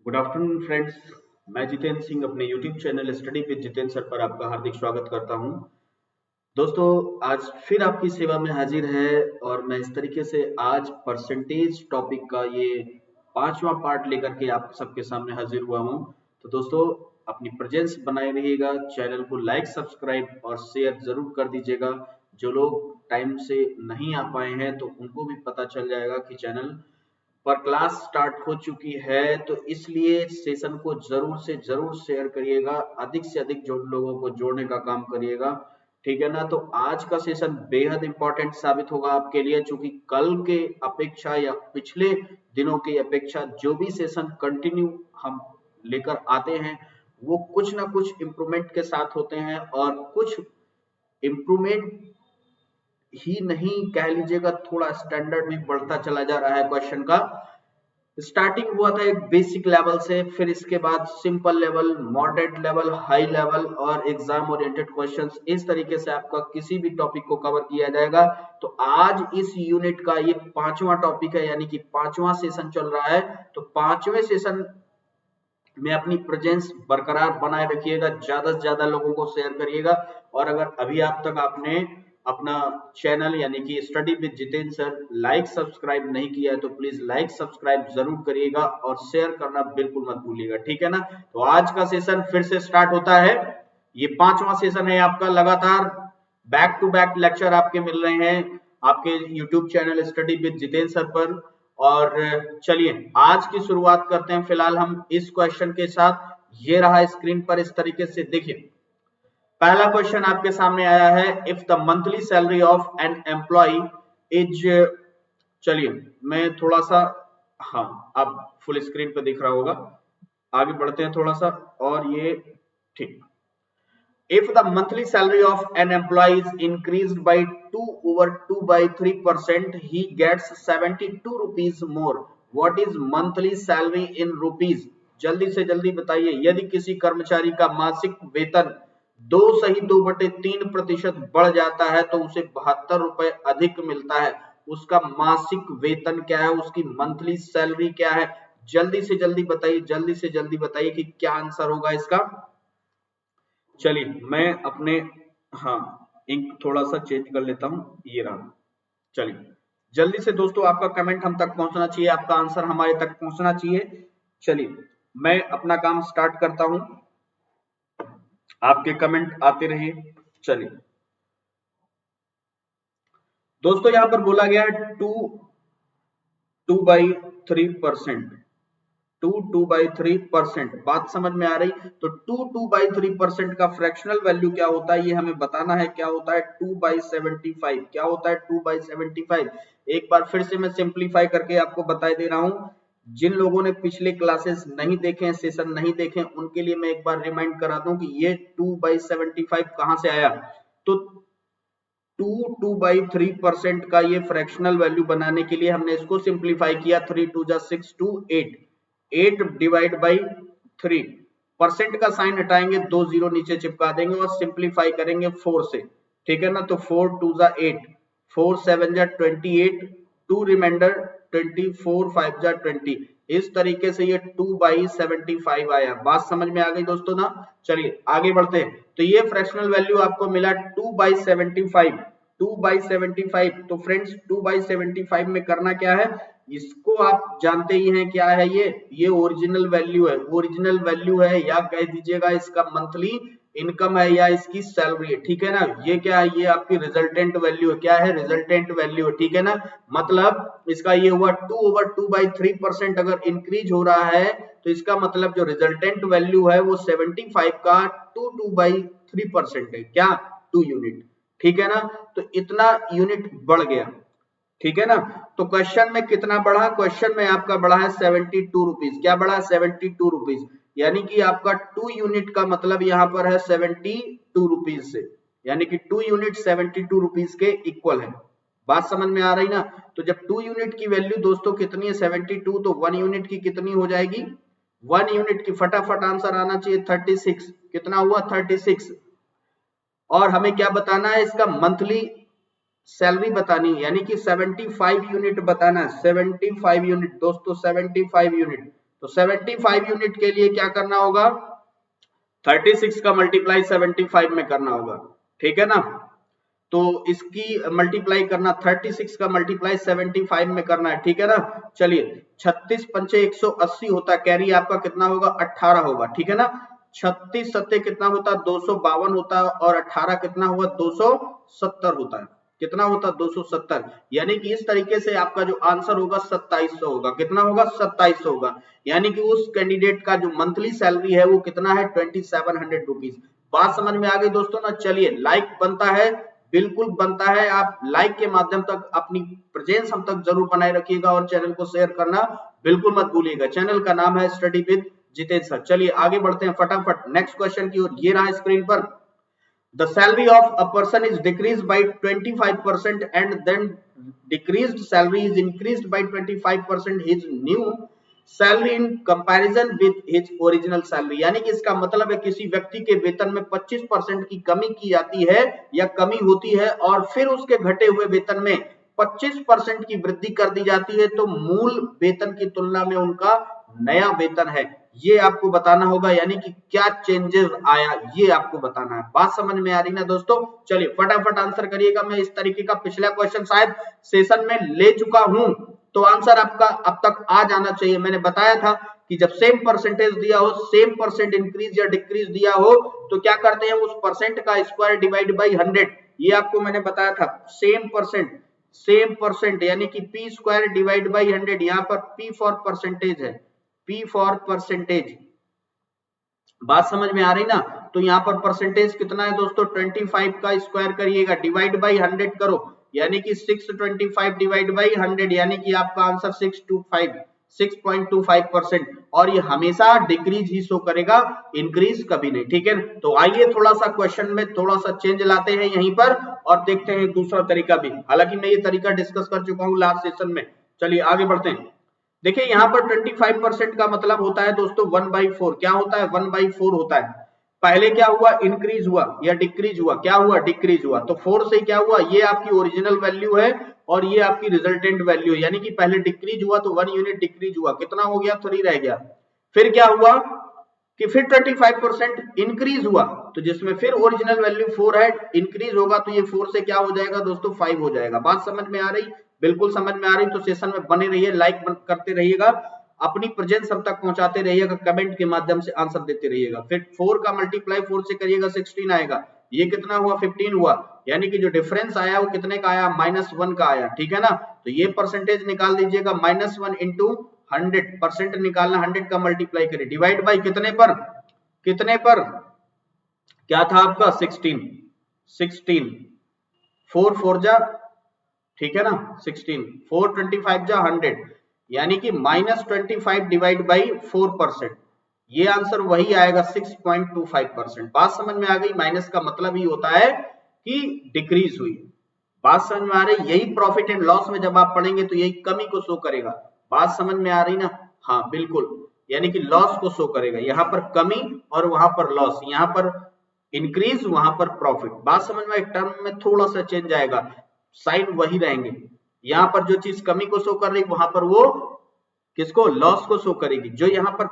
Good afternoon friends. मैं जितेंद्र सिंह अपने YouTube channel study with Jitendra sir पर आपका हार्दिक स्वागत करता हूं। दोस्तों, आज फिर आपकी सेवा में हाजिर है और मैं इस तरीके से आज परसेंटेज टॉपिक का ये 5वां पार्ट लेकर के आप सबके सामने हाजिर हुआ हूं। तो दोस्तों, अपनी प्रेजेंस बनाए रहिएगा, चैनल को लाइक सब्सक्राइब और शेयर जरूर कर दीजिएगा। जो लोग टाइम से नहीं आ पाए हैं तो उनको भी पता चल जाएगा कि चैनल पर क्लास स्टार्ट हो चुकी है, तो इसलिए सेशन को जरूर से जरूर शेयर करिएगा, अधिक से अधिक लोगों को जोड़ने का काम करिएगा, ठीक है ना। तो आज का सेशन बेहद इंपॉर्टेंट साबित होगा आपके लिए, क्योंकि कल के अपेक्षा या पिछले दिनों की अपेक्षा जो भी सेशन कंटिन्यू हम लेकर आते हैं वो कुछ ना कुछ इम्प्रूवमेंट के साथ होते हैं, और कुछ इम्प्रूवमेंट ही नहीं कह लीजिएगा, थोड़ा स्टैंडर्ड भी बढ़ता चला जा रहा है क्वेश्चन का। स्टार्टिंग हुआ था एक बेसिक लेवल से, फिर इसके बाद simple level, moderate level, high level और एग्जाम ओरिएंटेड क्वेश्चंस। इस तरीके से आपका किसी भी टॉपिक को कवर किया जाएगा। तो आज इस यूनिट का ये 5वां टॉपिक है, यानी कि 5वां सेशन चल रहा है। तो 5वें सेशन में अपनी प्रेजेंस बरकरार बनाए रखिएगा, ज्यादा से ज्यादा लोगों को शेयर करिएगा। और अगर अभी आप तक आपने अपना चैनल यानी कि study with Jitendra sir like subscribe नहीं किया है तो प्लीज लाइक सब्सक्राइब जरूर करिएगा और शेयर करना बिल्कुल मत भूलिएगा, ठीक है ना। तो आज का सेशन फिर से स्टार्ट होता है। ये 5वां सेशन है आपका। लगातार बैक टू बैक लेक्चर आपके मिल रहे हैं आपके YouTube channel study with Jitendra sir पर। और चलिए आज की शुरुआत करते हैं फिलहाल हम इस क्वेश्चन के साथ। ये रहा स्क्रीन पर, इस तरीके से देखिए। पहला क्वेश्चन आपके सामने आया है, if the monthly salary of an employ is, चलिए मैं थोड़ा सा, हाँ अब फुल स्क्रीन पे दिख रहा होगा, आगे बढ़ते हैं थोड़ा सा। और ये ठीक, if the monthly salary of an employee is increased by 2/3%, he gets 72 rupees more. What is monthly salary in rupees? जल्दी से जल्दी बताइए। यदि किसी कर्मचारी का मासिक वेतन 2.2/3% बढ़ जाता है तो उसे 72 रुपए अधिक मिलता है। उसका मासिक वेतन क्या है, उसकी मंथली सैलरी क्या है? जल्दी से जल्दी बताइए, जल्दी से जल्दी बताइए कि क्या आंसर होगा इसका। चलिए मैं अपने, हाँ इंक थोड़ा सा चेंज कर लेता हूं, ये रहा। चलिए जल्दी से दोस्तों, आपका कमेंट हम तक पहुंचना चाहिए, आपका आंसर हमारे तक पहुंचना चाहिए। चलिए मैं अपना काम स्टार्ट करता हूं, आपके कमेंट आते रहिए। चलिए दोस्तों, यहां पर बोला गया है 2/3%, 2/3%। बात समझ में आ रही? तो 2/3% का फ्रैक्शनल वैल्यू क्या होता है ये हमें बताना है। क्या होता है 2/75? क्या होता है 2/75? एक बार फिर से मैं सिंप्लीफाई करके आपको बता दे रहा हूं। जिन लोगों ने पिछले क्लासेस नहीं देखे, सेशन नहीं देखे, उनके लिए मैं एक बार रिमाइंड करा दूं कि ये 2/75 कहां से आया। तो 2/3% का ये फ्रैक्शनल वैल्यू बनाने के लिए हमने इसको सिंप्लीफाई किया। 3 2 6 2 8, 8 डिवाइड बाई 3, परसेंट का साइन हटाएंगे, 2 जीरो नीचे चिपका देंगे और सिंप्लीफाई करेंगे 4 से, ठीक है ना। तो 4 2 8, 4 7 28, 2 रिमाइंडर 24, 5 20। इस तरीके से ये 2/75 आया। बात समझ में आ गई दोस्तों ना। चलिए आगे बढ़ते हैं। तो ये फ्रैक्शनल वैल्यू आपको मिला 2/75, 2/75। तो फ्रेंड्स 2/75 में करना क्या है, इसको आप जानते ही हैं क्या है ये ओरिजिनल वैल्यू है। ओरिजिनल वैल्यू है या कह दीजिएगा इसका मंथली इनकम है या इसकी सैलरी है, ठीक है ना। ये क्या है, ये आपकी रिजल्टेंट वैल्यू है। क्या है? रिजल्टेंट वैल्यू है, ठीक है ना। मतलब इसका ये हुआ 2/2/3% अगर इंक्रीज हो रहा है तो इसका मतलब जो रिजल्टेंट वैल्यू है वो 75 का 2/3% है। क्या? 2 यूनिट, ठीक है ना। तो इतना यूनिट बढ़ गया, ठीक है ना। तो क्वेश्चन में कितना बढ़ा? क्वेश्चन में आपका बढ़ा है 72 रुपीज। क्या बढ़ा? 72 रुपीज। यानी कि आपका 2 यूनिट का मतलब यहां पर है 72 रुपीज से, यानी कि 2 यूनिट 72 रुपीज के इक्वल है। बात समझ में आ रही ना। तो जब 2 यूनिट की वैल्यू दोस्तों कितनी है 72, तो 1 यूनिट की कितनी हो जाएगी? 1 यूनिट की फटाफट आंसर आना चाहिए 36। कितना हुआ? 36। और हमें क्या बताना है, इसका मंथली सैलरी बतानी है, यानी कि 75 यूनिट बताना है। 75 यूनिट दोस्तों, 75 यूनिट। तो 75 यूनिट के लिए क्या करना होगा, 36 का मल्टीप्लाई 75 में करना होगा, ठीक है ना। तो इसकी मल्टीप्लाई करना 36 का मल्टीप्लाई 75 में करना है, ठीक है ना। चलिए 36 पंचे 180 होता है, कैरी आपका कितना होगा 18 होगा, ठीक है ना। 36 सत्ते कितना होता है 252 होता है, और 18 कितना हुआ 270 होता है, कितना होता है 270। यानी कि इस तरीके से आपका जो आंसर होगा 2700 होगा, कितना होगा 2700 होगा। यानी कि उस कैंडिडेट का जो मंथली सैलरी है वो कितना है 2700 रुपीज। बात समझ में आ गई दोस्तों ना। चलिए लाइक बनता है, बिल्कुल बनता है, आप लाइक के माध्यम तक अपनी प्रेजेंस हम तक जरूर बनाए रखिएगा, और चैनल को शेयर करना बिल्कुल मत भूलिएगा। चैनल का नाम है स्टडी विद जितेंद्र सर। चलिए आगे बढ़ते हैं फटाफट नेक्स्ट क्वेश्चन की ओर। ये रहा स्क्रीन पर, the salary of a person is decreased by 25% and then decreased salary is increased by 25%, his new salary in comparison with his original salary। यानी कि इसका मतलब है किसी व्यक्ति के वेतन में 25% की कमी की जाती है या कमी होती है, और फिर उसके घटे हुए वेतन में 25% की वृद्धि कर दी जाती है, तो मूल वेतन की तुलना में उनका नया वेतन है, ये आपको बताना होगा। यानी कि क्या चेंजेस आया ये आपको बताना है। बात समझ में आ रही ना दोस्तों। चलिए फटाफट आंसर करिएगा। मैं इस तरीके का पिछला क्वेश्चन शायद सेशन में ले चुका हूं, तो आंसर आपका अब तक आ जाना चाहिए। मैंने बताया था कि जब सेम परसेंटेज दिया हो, सेम परसेंट इंक्रीज या डिक्रीज दिया हो, तो क्या करते हैं उस परसेंट का स्क्वायर डिवाइड बाई 100, ये आपको मैंने बताया था। सेम परसेंट यानी कि पी स्क्वायर डिवाइड बाई 100, यहाँ पर पी फॉर परसेंटेज है, पी फॉर परसेंटेज। बात समझ में आ रही ना। तो यहाँ पर परसेंटेज कितना है दोस्तों 25 का स्क्वायर करिएगा, डिवाइड बाई 100 करो, यानी कि 625 डिवाइड बाई 100, यानी कि आपका आंसर 6.25%। और ये हमेशा डिक्रीज ही शो करेगा, इंक्रीज कभी नहीं, ठीक है। तो आइए थोड़ा सा क्वेश्चन में थोड़ा सा चेंज लाते हैं यहीं पर, और देखते हैं दूसरा तरीका भी। हालांकि मैं ये तरीका डिस्कस कर चुका हूँ लास्ट सेशन में। चलिए आगे बढ़ते हैं। देखिए यहाँ पर 25% का मतलब होता है दोस्तों 1/4। क्या होता है 1/4 होता है। पहले क्या हुआ इंक्रीज हुआ या डिक्रीज हुआ, क्या हुआ डिक्रीज हुआ, तो 4 से क्या हुआ, ये आपकी ओरिजिनल वैल्यू है और ये आपकी रिजल्टेंट वैल्यू है। यानी कि पहले डिक्रीज हुआ तो 1 यूनिट डिक्रीज हुआ, कितना हो गया 3 रह गया। फिर क्या हुआ कि फिर 25% इंक्रीज हुआ, तो जिसमें फिर ओरिजिनल वैल्यू 4 है, इंक्रीज होगा तो ये 4 से क्या हो जाएगा दोस्तों 5 हो जाएगा। बात समझ में आ रही, बिल्कुल समझ में आ रही। तो सेशन में बने रहिए, लाइक करते रहिएगा, अपनी प्रेजेंस सब तक पहुंचाते रहिएगा, कमेंट के माध्यम से आंसर देते रहिएगा। फिर 4 का मल्टीप्लाई 4 से करिएगा 16 आएगा, ये कितना हुआ 15 हुआ। यानी कि जो डिफरेंस आया वो कितने का आया -1 का आया, ठीक है ना। तो ये परसेंटेज निकाल दीजिएगा, -1 इंटू 100% निकालना, 100 का मल्टीप्लाई करें, डिवाइड बाई कितने पर, कितने पर, क्या था आपका 16 4 4 जा, ठीक है ना 16 4 25 जा 100, यानी कि -25 डिवाइड बाई 4%, ये आंसर वही आएगा 6.25%। बात समझ में आ गई। माइनस का मतलब ही होता है कि डिक्रीज हुई। बात समझ में आ रही। यही प्रॉफिट एंड लॉस में जब आप पढ़ेंगे तो यही कमी को शो करेगा। बात समझ में आ रही ना। हाँ बिल्कुल, यानी कि लॉस को शो करेगा, यहाँ पर कमी और वहां पर लॉस, यहाँ पर इंक्रीज वहां पर प्रॉफिट। बात समझ में, एक टर्म में थोड़ा सा चेंज आएगा, साइन वही रहेंगे। यहाँ पर जो चीज कमी को शो कर रही वहां पर वो किसको, लॉस को शो करेगी। जो यहाँ पर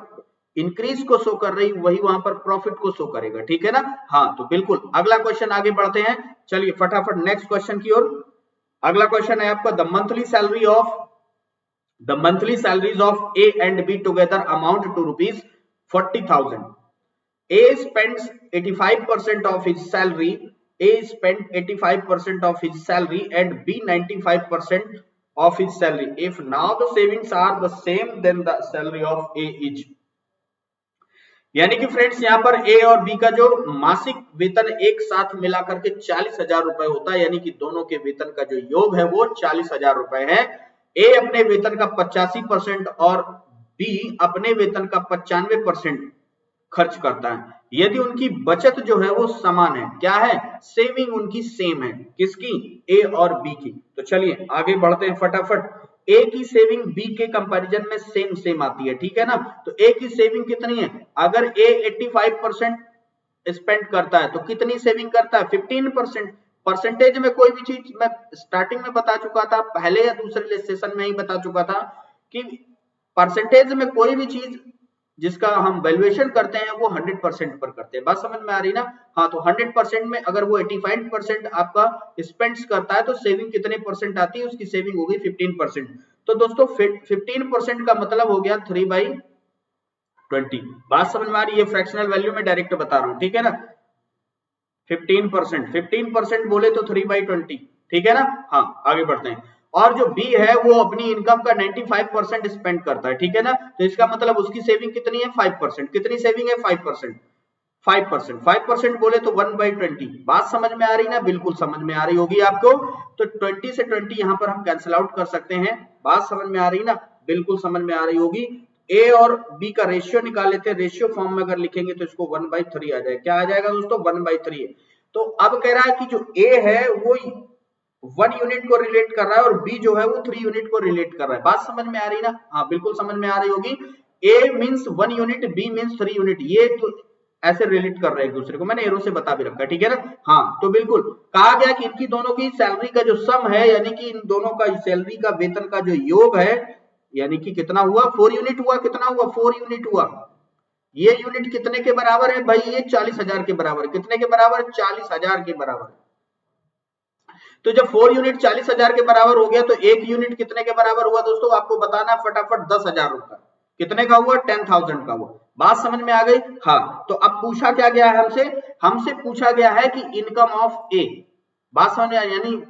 इंक्रीज को शो कर रही वही वहां पर प्रॉफिट को शो करेगा, ठीक है ना। हाँ तो बिल्कुल अगला क्वेश्चन आगे बढ़ते हैं। चलिए फटाफट नेक्स्ट क्वेश्चन की ओर। अगला क्वेश्चन है आपका the monthly salaries of A and B together amount to ₹40,000। A spends 85% of his salary. A spent 85% of his salary and B 95% of his salary. If now the savings are the same, then the salary of A is. यानी कि friends यहाँ पर ए और B का जो मासिक वेतन एक साथ मिलाकर के 40,000 रुपए होता है, यानी कि दोनों के वेतन का जो योग है वो 40,000 रुपए है। ए अपने वेतन का 85% और बी अपने वेतन का 95% खर्च करता है। यदि उनकी बचत जो है वो समान है, क्या है, सेविंग उनकी सेम है, किसकी, ए और बी की। तो चलिए आगे बढ़ते हैं फटाफट। ए की सेविंग बी के कंपैरिजन में सेम आती है, ठीक है ना। तो ए की सेविंग कितनी है, अगर ए 85% स्पेंड करता है तो कितनी सेविंग करता है 15%। परसेंटेज में कोई भी चीज मैं स्टार्टिंग में बता चुका था, पहले या दूसरे सेशन में ही बता चुका था कि परसेंटेज में कोई भी चीज जिसका हम वैल्यूएशन करते हैं वो 100% पर करते हैं। बात समझ में आ रही ना? हाँ, तो 100% में अगर वो 85% आपका स्पेंड्स करता है तो सेविंग कितने परसेंट आती है? उसकी सेविंग होगी 15%। तो दोस्तों 15% का मतलब हो गया 3/20। बात समझ में आ रही है? फ्रैक्शनल वैल्यू में डायरेक्ट बता रहा हूं, ठीक है ना? 15% बोले तो 3/20, ठीक है ना? हाँ, आगे बढ़ते हैं। और जो बी है वो अपनी इनकम का 95% स्पेंड करता है, ठीक है ना? तो इसका मतलब उसकी सेविंग कितनी है? 5%। कितनी सेविंग है? 5%। 5% बोले तो 1/20। बात समझ में आ रही ना? बिल्कुल समझ में आ रही होगी आपको। तो 20 से 20 यहां पर हम कैंसिल आउट कर सकते हैं। बात समझ में आ रही ना? बिल्कुल समझ में आ रही होगी। ए और बी का रेशियो निकाल लेते हैं। रेशियो फॉर्म में अगर लिखेंगे तो इसको 1/3 आ जाएगा। क्या आ जाएगा दोस्तों? 1/3 है। तो अब कह रहा है कि जो ए है वो 1 यूनिट को रिलेट कर रहा है और बी जो है वो 3 यूनिट को रिलेट कर रहा है। बात समझ में आ रही ना? हाँ, बिल्कुल समझ में आ रही होगी। A means 1 unit, B means 3 unit. ये तो ऐसे रिलेट कर रहे हैं एक दूसरे को। मैंने एरो से बता भी रखा है, ठीक है ना? हाँ, तो बिल्कुल कहा गया कि इनकी दोनों की सैलरी का जो सम है, यानी कि इन दोनों का सैलरी का वेतन का जो योग है, यानी कि कितना हुआ? 4 यूनिट हुआ। कितना हुआ? 4 यूनिट हुआ। ये यूनिट कितने के बराबर है भाई? ये 40,000 के बराबर। कितने के बराबर? 40,000 के बराबर। तो जब 4 यूनिट 40,000 के बराबर हो गया तो एक यूनिट कितने के बराबर हुआ दोस्तों? आपको बताना फटाफट। 10,000 रुपए। कितने का हुआ? 10,000 का हुआ। बात समझ में आ गई? हाँ, तो अब पूछा क्या गया है हमसे? हमसे पूछा गया है कि इनकम ऑफ ए। बात समझ में आ, यानी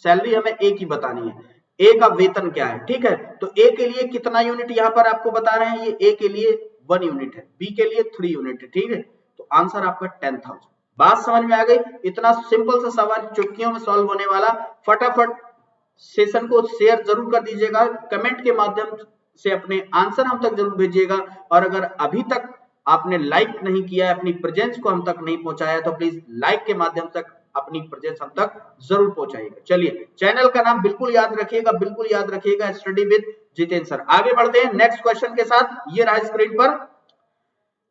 सैलरी हमें ए की बतानी है। ए का वेतन क्या है? ठीक है, तो ए के लिए कितना यूनिट यहां पर आपको बता रहे हैं? ये ए के लिए 1 यूनिट है, बी के लिए 3 यूनिट है, ठीक है? तो आंसर आपका 10,000। बात समझ में आ गई? इतना सिंपल सा सवाल चुटकियों में सॉल्व होने वाला। फटाफट सेशन को शेयर जरूर कर दीजिएगा, कमेंट के माध्यम से अपने आंसर हम तक जरूर भेजिएगा। और अगर अभी तक आपने लाइक नहीं किया है, अपनी प्रेजेंस को हम तक नहीं पहुंचाया, तो प्लीज लाइक के माध्यम से अपनी प्रेजेंस हम तक जरूर पहुंचाइएगा। चलिए, चैनल का नाम बिल्कुल याद रखिएगा, बिल्कुल याद रखिएगा, स्टडी विद जितेंद्र सर। आगे बढ़ते हैं नेक्स्ट क्वेश्चन के साथ। ये रहा स्क्रीन पर।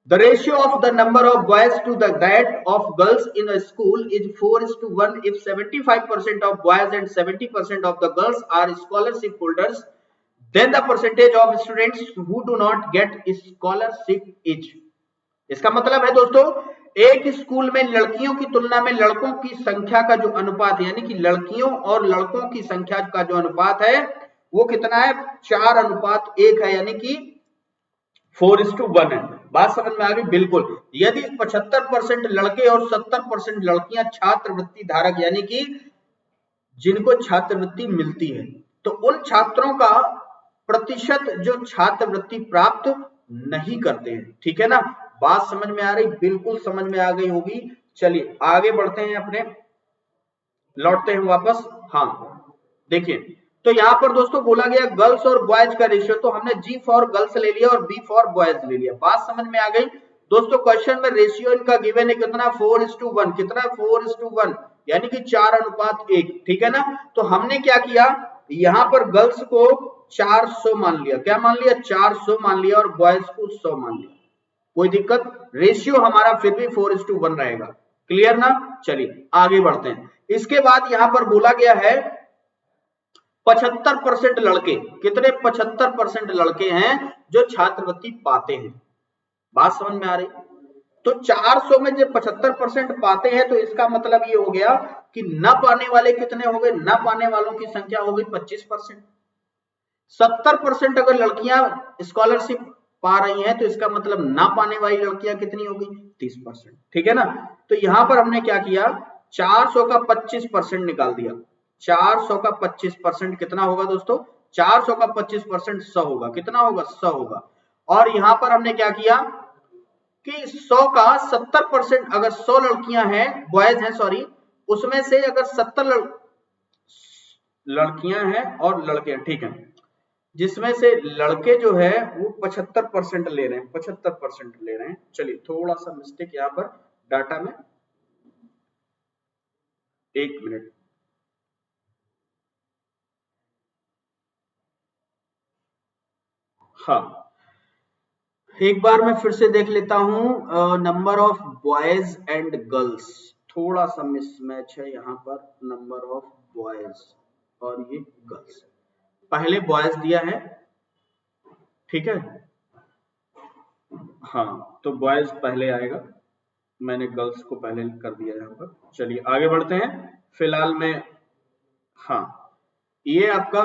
The ratio of the number of boys to that of girls in a school is 4:1. If 75% of boys and 70% of the girls are scholarship holders, then the percentage of students who do not get scholarship is। इसका मतलब है दोस्तों, एक school में लड़कियों की तुलना में लड़कों की संख्या का जो अनुपात है, यानी कि लड़कियों और लड़कों की संख्या का जो अनुपात है वो कितना है? 4:1 है, यानी कि 4:1 है। बात समझ में आ गई? बिल्कुल। यदि 75% लड़के और 70% लड़कियां छात्रवृत्ति धारक, यानी कि जिनको छात्रवृत्ति मिलती है, तो उन छात्रों का प्रतिशत जो छात्रवृत्ति प्राप्त नहीं करते हैं, ठीक है ना? बात समझ में आ रही? बिल्कुल समझ में आ गई होगी। चलिए आगे बढ़ते हैं, अपने लौटते हैं वापस। हाँ, देखिए, तो यहां पर दोस्तों बोला गया गर्ल्स और बॉयज का रेशियो, तो हमने जी फॉर गर्ल्स ले लिया और बी फॉर बॉयज ले लिया। बात समझ में आ गई दोस्तों? क्वेश्चन में रेशियो इनका गिवन है कितना? 4:1। कितना? 4:1, यानी कि 4:1, ठीक है ना? तो हमने क्या किया, यहां पर गर्ल्स को 400 मान लिया। क्या मान लिया? 400 मान लिया, और बॉयज को 100 मान लिया। कोई दिक्कत? रेशियो हमारा फिर भी 4:1 रहेगा। क्लियर ना? चलिए आगे बढ़ते हैं। इसके बाद यहां पर बोला गया है 75% लड़के। कितने? 75% लड़के हैं जो छात्रवृत्ति पाते हैं। बात समझ में आ रही? तो 400 में जब 75% पाते हैं तो इसका मतलब ये हो गया कि न पाने वाले कितने हो गए? न पाने वालों की संख्या हो गई 25%। 70% अगर लड़कियां स्कॉलरशिप पा रही हैं तो इसका मतलब ना पाने वाली लड़कियां कितनी होगी? 30%, ठीक है ना? तो यहां पर हमने क्या किया, 400 का 25% निकाल दिया। 400 का 25% कितना होगा दोस्तों? 400 का 25% 100 होगा। कितना होगा? 100 होगा। और यहां पर हमने क्या किया कि 100 का 70%, अगर 100 लड़कियां हैं, बॉयज हैं सॉरी, उसमें से अगर 70 लड़कियां हैं और लड़के हैं, ठीक है, जिसमें से लड़के जो है वो 75% ले रहे हैं, 75% ले रहे हैं। चलिए थोड़ा सा मिस्टेक यहां पर डाटा में, 1 मिनट। हाँ, एक बार मैं फिर से देख लेता हूं। Number of boys and girls, थोड़ा सा मिसमैच है यहां पर। नंबर ऑफ बॉयज और ये गर्ल्स, पहले बॉयज दिया है ठीक है। हाँ, तो बॉयज पहले आएगा, मैंने गर्ल्स को पहले कर दिया यहाँ पर। चलिए आगे बढ़ते हैं। फिलहाल में, हाँ, ये आपका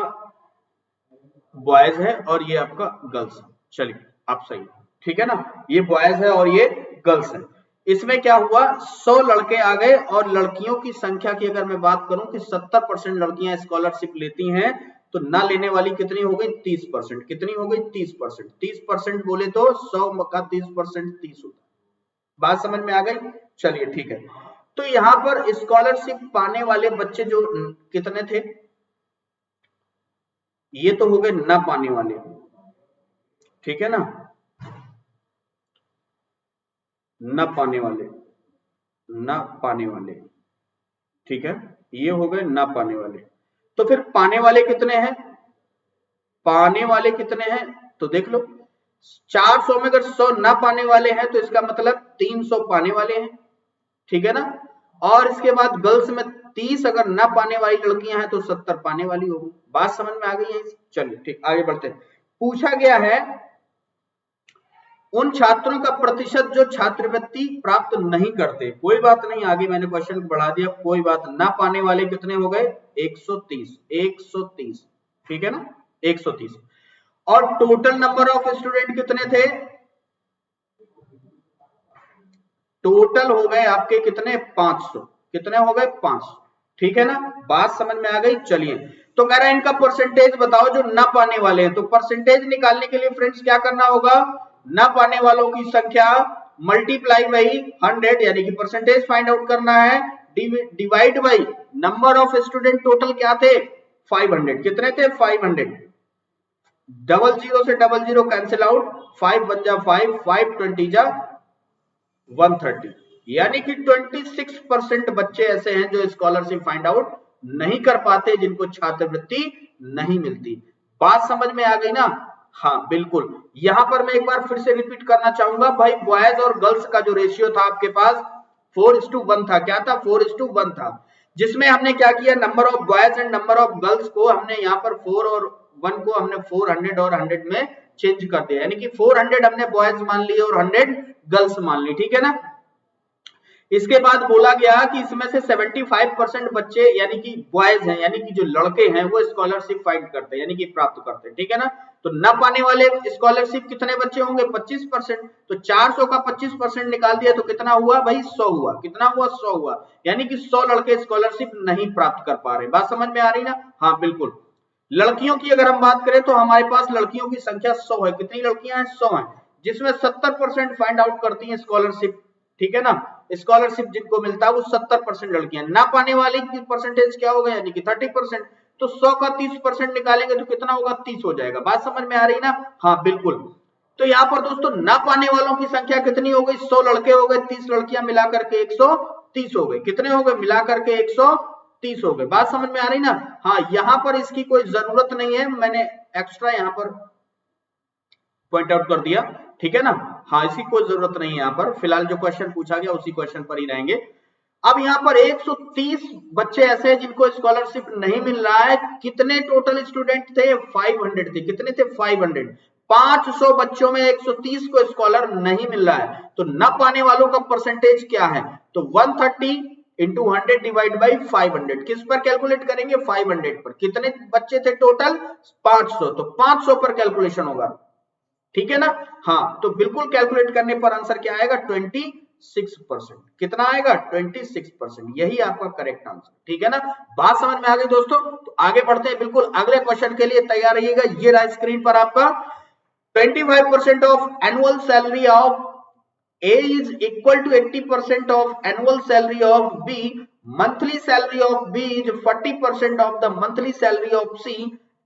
बॉयज है और ये आपका गर्ल्स है। चलिए आप सही, ठीक है ना, ये बॉयज है और ये गर्ल्स है। इसमें क्या हुआ, 100 लड़के आ गए और लड़कियों की संख्या की अगर मैं बात करूं कि 70% लड़कियां स्कॉलरशिप लेती हैं, तो ना लेने वाली कितनी हो गई, 30%। कितनी हो गई, 30%। 30% बोले तो 100 का 30% 30 होता है। बात समझ में आ गई। चलिए ठीक है। तो यहां पर स्कॉलरशिप पाने वाले बच्चे जो कितने थे, ये तो हो गए ना पाने वाले, ठीक है ना, न पाने वाले, न पाने वाले, ठीक है, ये हो गए ना पाने वाले। तो फिर पाने वाले कितने हैं, पाने वाले कितने हैं, तो देख लो 400 में अगर 100 ना पाने वाले हैं तो इसका मतलब 300 पाने वाले हैं, ठीक है ना। और इसके बाद गर्ल्स में 30 अगर ना पाने वाली लड़कियां हैं तो 70 पाने वाली होगी। बात समझ में आ गई है। चलिए ठीक, आगे बढ़ते हैं। पूछा गया है उन छात्रों का प्रतिशत जो छात्रवृत्ति प्राप्त नहीं करते। कोई बात नहीं, आगे मैंने क्वेश्चन बढ़ा दिया, कोई बात ना पाने वाले कितने हो गए, 130। 130, ठीक है ना, 130। और टोटल नंबर ऑफ स्टूडेंट कितने थे, टोटल हो गए आपके कितने, 500। कितने हो गए, 500, ठीक है ना। बात समझ में आ गई। चलिए, तो कह रहा है इनका परसेंटेज बताओ जो ना पाने वाले हैं। तो परसेंटेज निकालने के लिए फ्रेंड्स क्या करना होगा, ना पाने वालों की संख्या मल्टीप्लाई बाई 100, यानी कि परसेंटेज फाइंड आउट करना है, divide by number of student. Total क्या थे, 500। कितने थे, 500। डबल जीरो से डबल जीरो कैंसिल आउट, 5 बन जा 5, 5 20 जा 130, यानी कि 26% बच्चे ऐसे हैं जो स्कॉलरशिप फाइंड आउट नहीं कर पाते, जिनको छात्रवृत्ति नहीं मिलती। बात समझ में आ गई ना। हाँ बिल्कुल। यहां पर मैं एक बार फिर से रिपीट करना चाहूंगा भाई, बॉयज और गर्ल्स का जो रेशियो था आपके पास 4:1 था। क्या था, 4:1 था, जिसमें हमने क्या किया, number of boys and number of girls को हमने यहाँ पर 4 और 1 को हमने 400 और 100 में चेंज कर दिया, यानी कि 400 हमने बॉयज मान लिए और 100 गर्ल्स मान ली, ठीक है ना। इसके बाद बोला गया कि इसमें से 75% बच्चे यानी कि बॉयज हैं, यानी कि जो लड़के हैं वो स्कॉलरशिप फाइंड करते हैं, यानी कि प्राप्त करते हैं, ठीक है ना। तो न पाने वाले स्कॉलरशिप कितने बच्चे होंगे, 25%। तो 400 का 25% निकाल दिया तो कितना हुआ भाई, 100 हुआ। कितना हुआ, 100 हुआ, यानी कि 100 लड़के स्कॉलरशिप नहीं प्राप्त कर पा रहे। बात समझ में आ रही ना। हाँ बिल्कुल। लड़कियों की अगर हम बात करें तो हमारे पास लड़कियों की संख्या 100 है। कितनी लड़कियां हैं, 100 हैं, जिसमें 70% फाइंड आउट करती हैं स्कॉलरशिप, ठीक है ना। स्कॉलरशिप जिनको मिलता है वो 70% लड़कियां। ना पाने वाली की परसेंटेज क्या होगा, यानी कि 30%। तो 100 का 30% निकालेंगे तो कितना होगा, 30 हो जाएगा। बात समझ में आ रही ना। हाँ बिल्कुल। तो यहाँ पर दोस्तों ना पाने वालों की संख्या कितनी हो गई, 100 लड़के हो गए, 30 लड़कियां मिलाकर के 130 हो गए। कितने हो गए, मिलाकर के 130 हो गए। बात समझ में आ रही ना। हाँ, यहाँ पर इसकी कोई जरूरत नहीं है, मैंने एक्स्ट्रा यहाँ पर पॉइंट आउट कर दिया, ठीक है ना। हाँ, इसकी कोई जरूरत नहीं है यहाँ पर, फिलहाल जो क्वेश्चन पूछा गया उसी क्वेश्चन पर ही रहेंगे। अब यहाँ पर 130 बच्चे ऐसे हैं जिनको स्कॉलरशिप नहीं मिल रहा है। कितने टोटल स्टूडेंट थे, 500 थे। कितने थे, 500। 500 बच्चों में 130 को स्कॉलर नहीं मिल रहा है, तो न पाने वालों का परसेंटेज क्या है, तो 130 इंटू 100 डिवाइड बाई 500। किस पर कैलकुलेट करेंगे, 500 पर। कितने बच्चे थे टोटल, 500, तो 500 पर कैलकुलेशन होगा, ठीक है ना। हाँ, तो बिल्कुल कैलकुलेट करने पर आंसर क्या आएगा, 26%। कितना आएगा, 26%। यही आपका करेक्ट आंसर, ठीक है ना। बात समझ में आ गई दोस्तों। तो आगे बढ़ते हैं, बिल्कुल अगले क्वेश्चन के लिए तैयार रहिएगा। ये रहा स्क्रीन पर आपका, 25% of annual salary of A is equal to 80% of annual salary of B. Monthly salary of B is 40% of the monthly salary of C.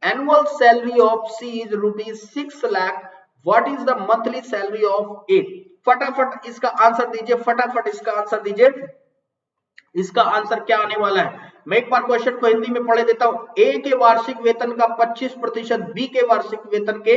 Annual salary of C is rupees 6 lakh. What is the monthly salary of A? फटाफट इसका answer दीजिए, फटाफट इसका answer दीजिए। इसका answer क्या आने वाला है, मैं एक बार क्वेश्चन को हिंदी में पढ़े देता हूं। ए के वार्षिक वेतन का 25% बी के वार्षिक वेतन के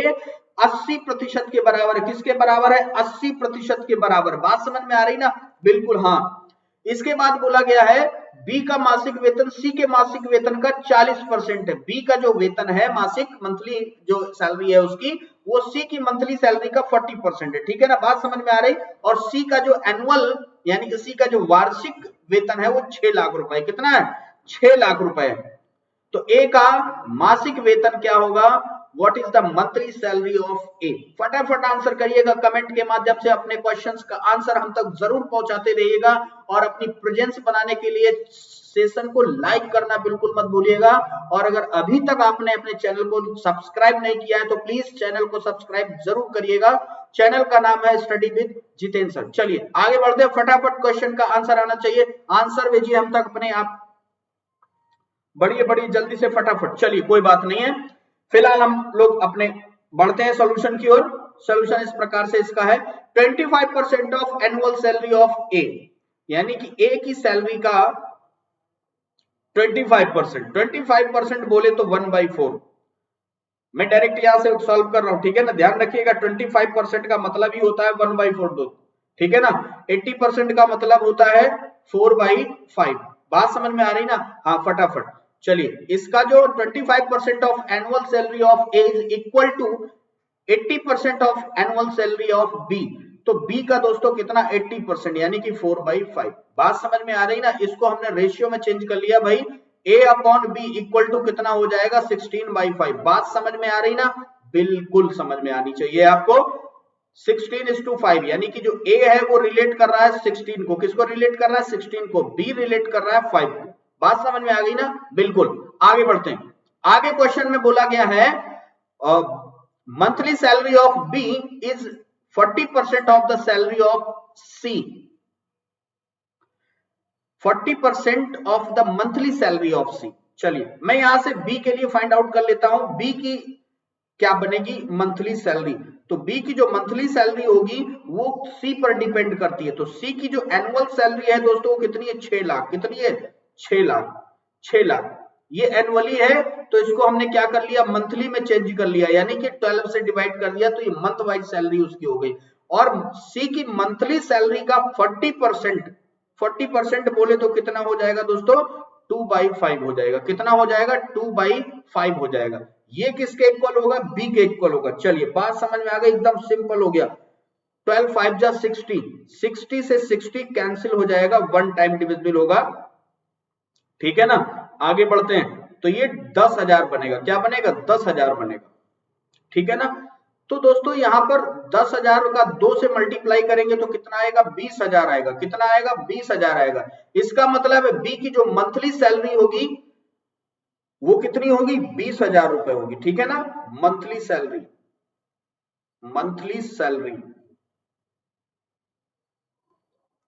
80% के बराबर है। किसके बराबर है, 80% के बराबर। बात समझ में आ रही ना, बिल्कुल। हाँ, इसके बाद बोला गया है बी का मासिक वेतन सी के मासिक वेतन का 40% है। बी का जो वेतन है मासिक मंथली जो सैलरी है उसकी, वो सी की मंथली सैलरी का 40% है। ठीक है ना, बात समझ में आ रही। और सी का जो एनुअल यानी कि सी का जो वार्षिक वेतन है वो 6 लाख रुपए। कितना है? 6 लाख रुपए। तो ए का मासिक वेतन क्या होगा? What is the monthly salary of A? फटाफट आंसर करिएगा कमेंट के माध्यम से। अपने क्वेश्चंस का आंसर हम तक जरूर पहुंचाते रहिएगा और अपनी प्रेजेंस बनाने के लिए सेशन को लाइक करना बिल्कुल मत भूलिएगा। और अगर अभी तक आपने अपने चैनल को सब्सक्राइब नहीं किया है तो प्लीज चैनल को सब्सक्राइब जरूर करिएगा। चैनल का नाम है स्टडी विद जितेंद्र सर। चलिए आगे बढ़ते हैं, फटाफट क्वेश्चन का आंसर आना चाहिए। आंसर भेजिए हम तक अपने आप, बड़ी जल्दी से फटाफट। चलिए कोई बात नहीं है, फिलहाल हम लोग अपने बढ़ते हैं सॉल्यूशन की ओर। सॉल्यूशन इस प्रकार से इसका है 25% ऑफ एनुअल सैलरी ऑफ ए, यानी कि ए की सैलरी का 25% बोले तो 1/4। मैं डायरेक्ट यहां से सॉल्व कर रहा हूं, ठीक है ना, ध्यान रखिएगा। 25% का मतलब ही होता है 1/4, ठीक है ना। 80% का मतलब होता है 4/5। बात समझ में आ रही ना? हाँ फटाफट चलिए, इसका जो 25% of annual salary of A is equal to 80% of annual salary of B. तो बी का दोस्तों कितना? 80%, यानी कि 4/5। बात समझ में आ रही ना? इसको हमने रेशियो में चेंज कर लिया भाई। ए अपॉन बी इक्वल टू कितना हो जाएगा? 16/5। बात समझ में आ रही ना? बिल्कुल समझ में आनी चाहिए आपको। 16:5, यानी कि जो ए है वो रिलेट कर रहा है 16 को। किसको रिलेट कर रहा है? 16 को। बी रिलेट कर रहा है 5 को। बात समझ में आ गई ना? बिल्कुल। आगे बढ़ते हैं। आगे क्वेश्चन में बोला गया है monthly salary of B is 40% of the salary of C. 40% of the monthly salary of C. चलिए मैं यहां से बी के लिए फाइंड आउट कर लेता हूं। बी की क्या बनेगी? Monthly salary. तो बी की जो मंथली सैलरी होगी वो सी पर डिपेंड करती है। तो सी की जो एनुअल सैलरी है दोस्तों वो कितनी है? 6 लाख। कितनी है? 6 लाख। 6 लाख ये एनुअली है, तो इसको हमने क्या कर लिया? मंथली में चेंज कर लिया, यानी कि 12 से डिवाइड कर दिया, तो ये मंथ वाइज सैलरी उसकी हो गई। और सी की मंथली सैलरी का 40% बोले तो कितना हो जाएगा दोस्तों? 2/5 हो जाएगा। कितना हो जाएगा? 2/5 हो जाएगा। ये किसके इक्वल होगा? बी के इक्वल होगा। चलिए बात समझ में आ गई, एकदम सिंपल हो गया। 12 5 जा 60, 60 से 60 कैंसिल हो जाएगा, 1 टाइम डिविजिबल होगा, ठीक है ना। आगे बढ़ते हैं, तो ये 10,000 बनेगा। क्या बनेगा? 10,000 बनेगा, ठीक है ना। तो दोस्तों यहां पर 10,000 का 2 से मल्टीप्लाई करेंगे तो कितना आएगा? 20,000 आएगा। कितना आएगा? 20,000 आएगा। इसका मतलब है बी की जो मंथली सैलरी होगी वो कितनी होगी? 20,000 रुपए होगी, ठीक है ना। Monthly salary, monthly salary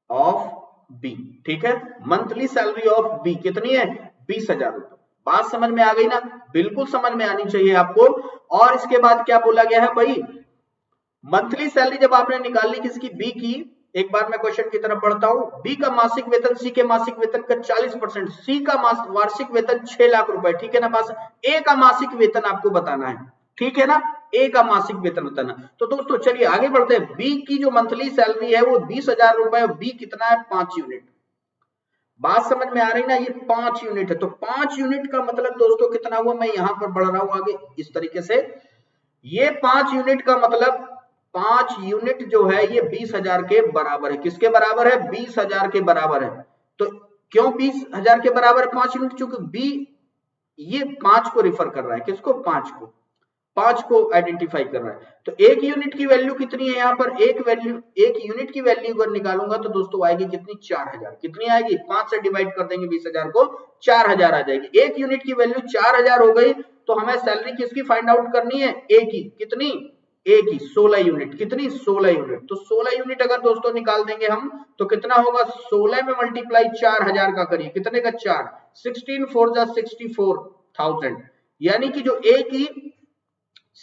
of B, ठीक है। मंथली सैलरी ऑफ बी कितनी है? 20,000 रुपए। बात समझ में आ गई ना? बिल्कुल समझ में आनी चाहिए आपको। और इसके बाद क्या बोला गया है भाई? मंथली सैलरी जब आपने निकाल ली किसकी? बी की। एक बार मैं क्वेश्चन की तरफ बढ़ता हूं। बी का मासिक वेतन सी के मासिक वेतन का 40%, सी का वार्षिक वेतन 6 लाख रुपए, ठीक है ना। बस ए का मासिक वेतन आपको बताना है, ठीक है ना। ए का मासिक वेतन बताना। तो दोस्तों चलिए आगे बढ़ते हैं। बी की जो मंथली सैलरी है वो 20,000 रुपए। बी कितना है? 5 यूनिट। बात समझ में आ रही ना? ये 5 यूनिट है। तो 5 यूनिट का मतलब दोस्तों कितना हुआ? मैं यहां पर बढ़ रहा हूं आगे इस तरीके से। ये 5 यूनिट का मतलब 5 यूनिट जो है ये 20,000 के बराबर है। किसके बराबर है? 20,000 के बराबर है। तो क्यों 20,000 के बराबर है 5 यूनिट? क्योंकि बी ये 5 को रिफर कर रहा है। किसको? 5 को आइडेंटिफाई कर रहा है। तो एक यूनिट की वैल्यू कितनी है? यहाँ पर एक यूनिट की वैल्यू अगर निकालूंगा तो दोस्तों आएगी कितनी? 4,000। कितनी आएगी? 5 से डिवाइड कर देंगे 20,000 को, 4,000 आ जाएगी। एक यूनिट की वैल्यू 4,000 हो गई। तो हमें सैलरी किसकी फाइंड आउट करनी है? ए की। कितनी? ए की 16 यूनिट। कितनी? 16 यूनिट। तो 16 यूनिट अगर दोस्तों निकाल देंगे हम तो कितना होगा? 16 में मल्टीप्लाई 4,000 का करिए। कितने का? 4। 16 4 जा 64,000, यानी कि जो ए की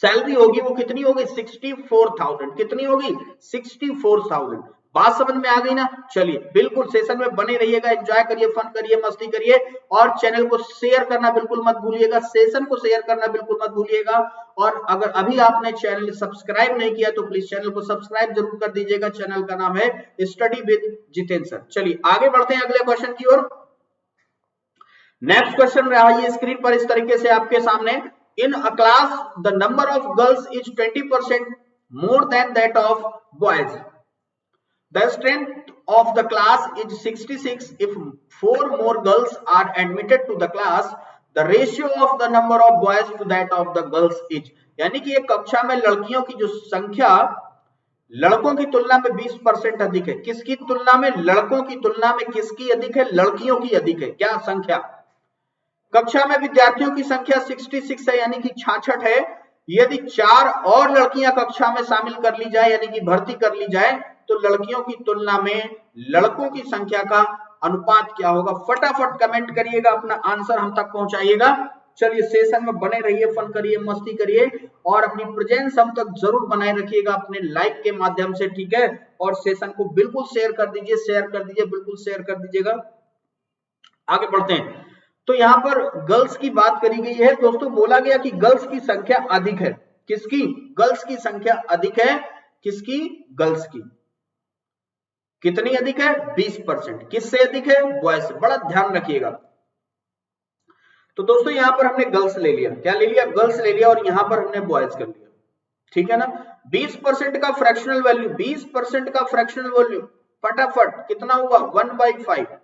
सैलरी होगी वो कितनी होगी? 64,000। कितनी होगी? 64,000। बात समझ में आ गई ना? चलिए बिल्कुल सेशन में बने रहिएगा, एंजॉय करिए, फन करिए, मस्ती करिए और चैनल को शेयर करना बिल्कुल मत भूलिएगा, सेशन को शेयर करना बिल्कुल मत भूलिएगा। और अगर अभी आपने चैनल सब्सक्राइब नहीं किया तो प्लीज चैनल को सब्सक्राइब जरूर कर दीजिएगा। चैनल का नाम है स्टडी विद जितेंद्र सर। चलिए आगे बढ़ते हैं अगले क्वेश्चन की ओर। नेक्स्ट क्वेश्चन रहा है स्क्रीन पर इस तरीके से आपके सामने। In a class the number of girls is 20% more than that of boys. The strength of the class is 66. If 4 more girls are admitted to the class, the ratio of the number of boys to that of the girls is. यानी कि एक कक्षा में लड़कियों की जो संख्या लड़कों की तुलना में 20% अधिक है। किसकी तुलना में? लड़कों की तुलना में किसकी अधिक है? लड़कियों की अधिक है। क्या संख्या? कक्षा में विद्यार्थियों की संख्या 66 है यानी कि 66 है। यदि 4 और लड़कियां कक्षा में शामिल कर ली जाए यानी कि भर्ती कर ली जाए तो लड़कियों की तुलना में लड़कों की संख्या का अनुपात क्या होगा? फटाफट कमेंट करिएगा, अपना आंसर हम तक पहुंचाइएगा। चलिए सेशन में बने रहिए, फन करिए, मस्ती करिए और अपनी प्रेजेंस हम तक जरूर बनाए रखिएगा अपने लाइक के माध्यम से, ठीक है? और सेशन को बिल्कुल शेयर कर दीजिए, बिल्कुल शेयर कर दीजिएगा। आगे बढ़ते हैं। तो यहां पर गर्ल्स की बात करी गई है दोस्तों। बोला गया कि गर्ल्स की संख्या अधिक है। किसकी? गर्ल्स की संख्या अधिक है। किसकी? गर्ल्स की। कितनी अधिक है? 20%। किससे अधिक है? बॉयज से। बड़ा ध्यान रखिएगा। तो दोस्तों यहां पर हमने गर्ल्स ले लिया। क्या ले लिया? गर्ल्स ले लिया और यहां पर हमने बॉयज कर लिया, ठीक है ना? 20% का फ्रैक्शनल वैल्यू, 20% का फ्रैक्शनल वैल्यू फटाफट कितना हुआ? 1/5।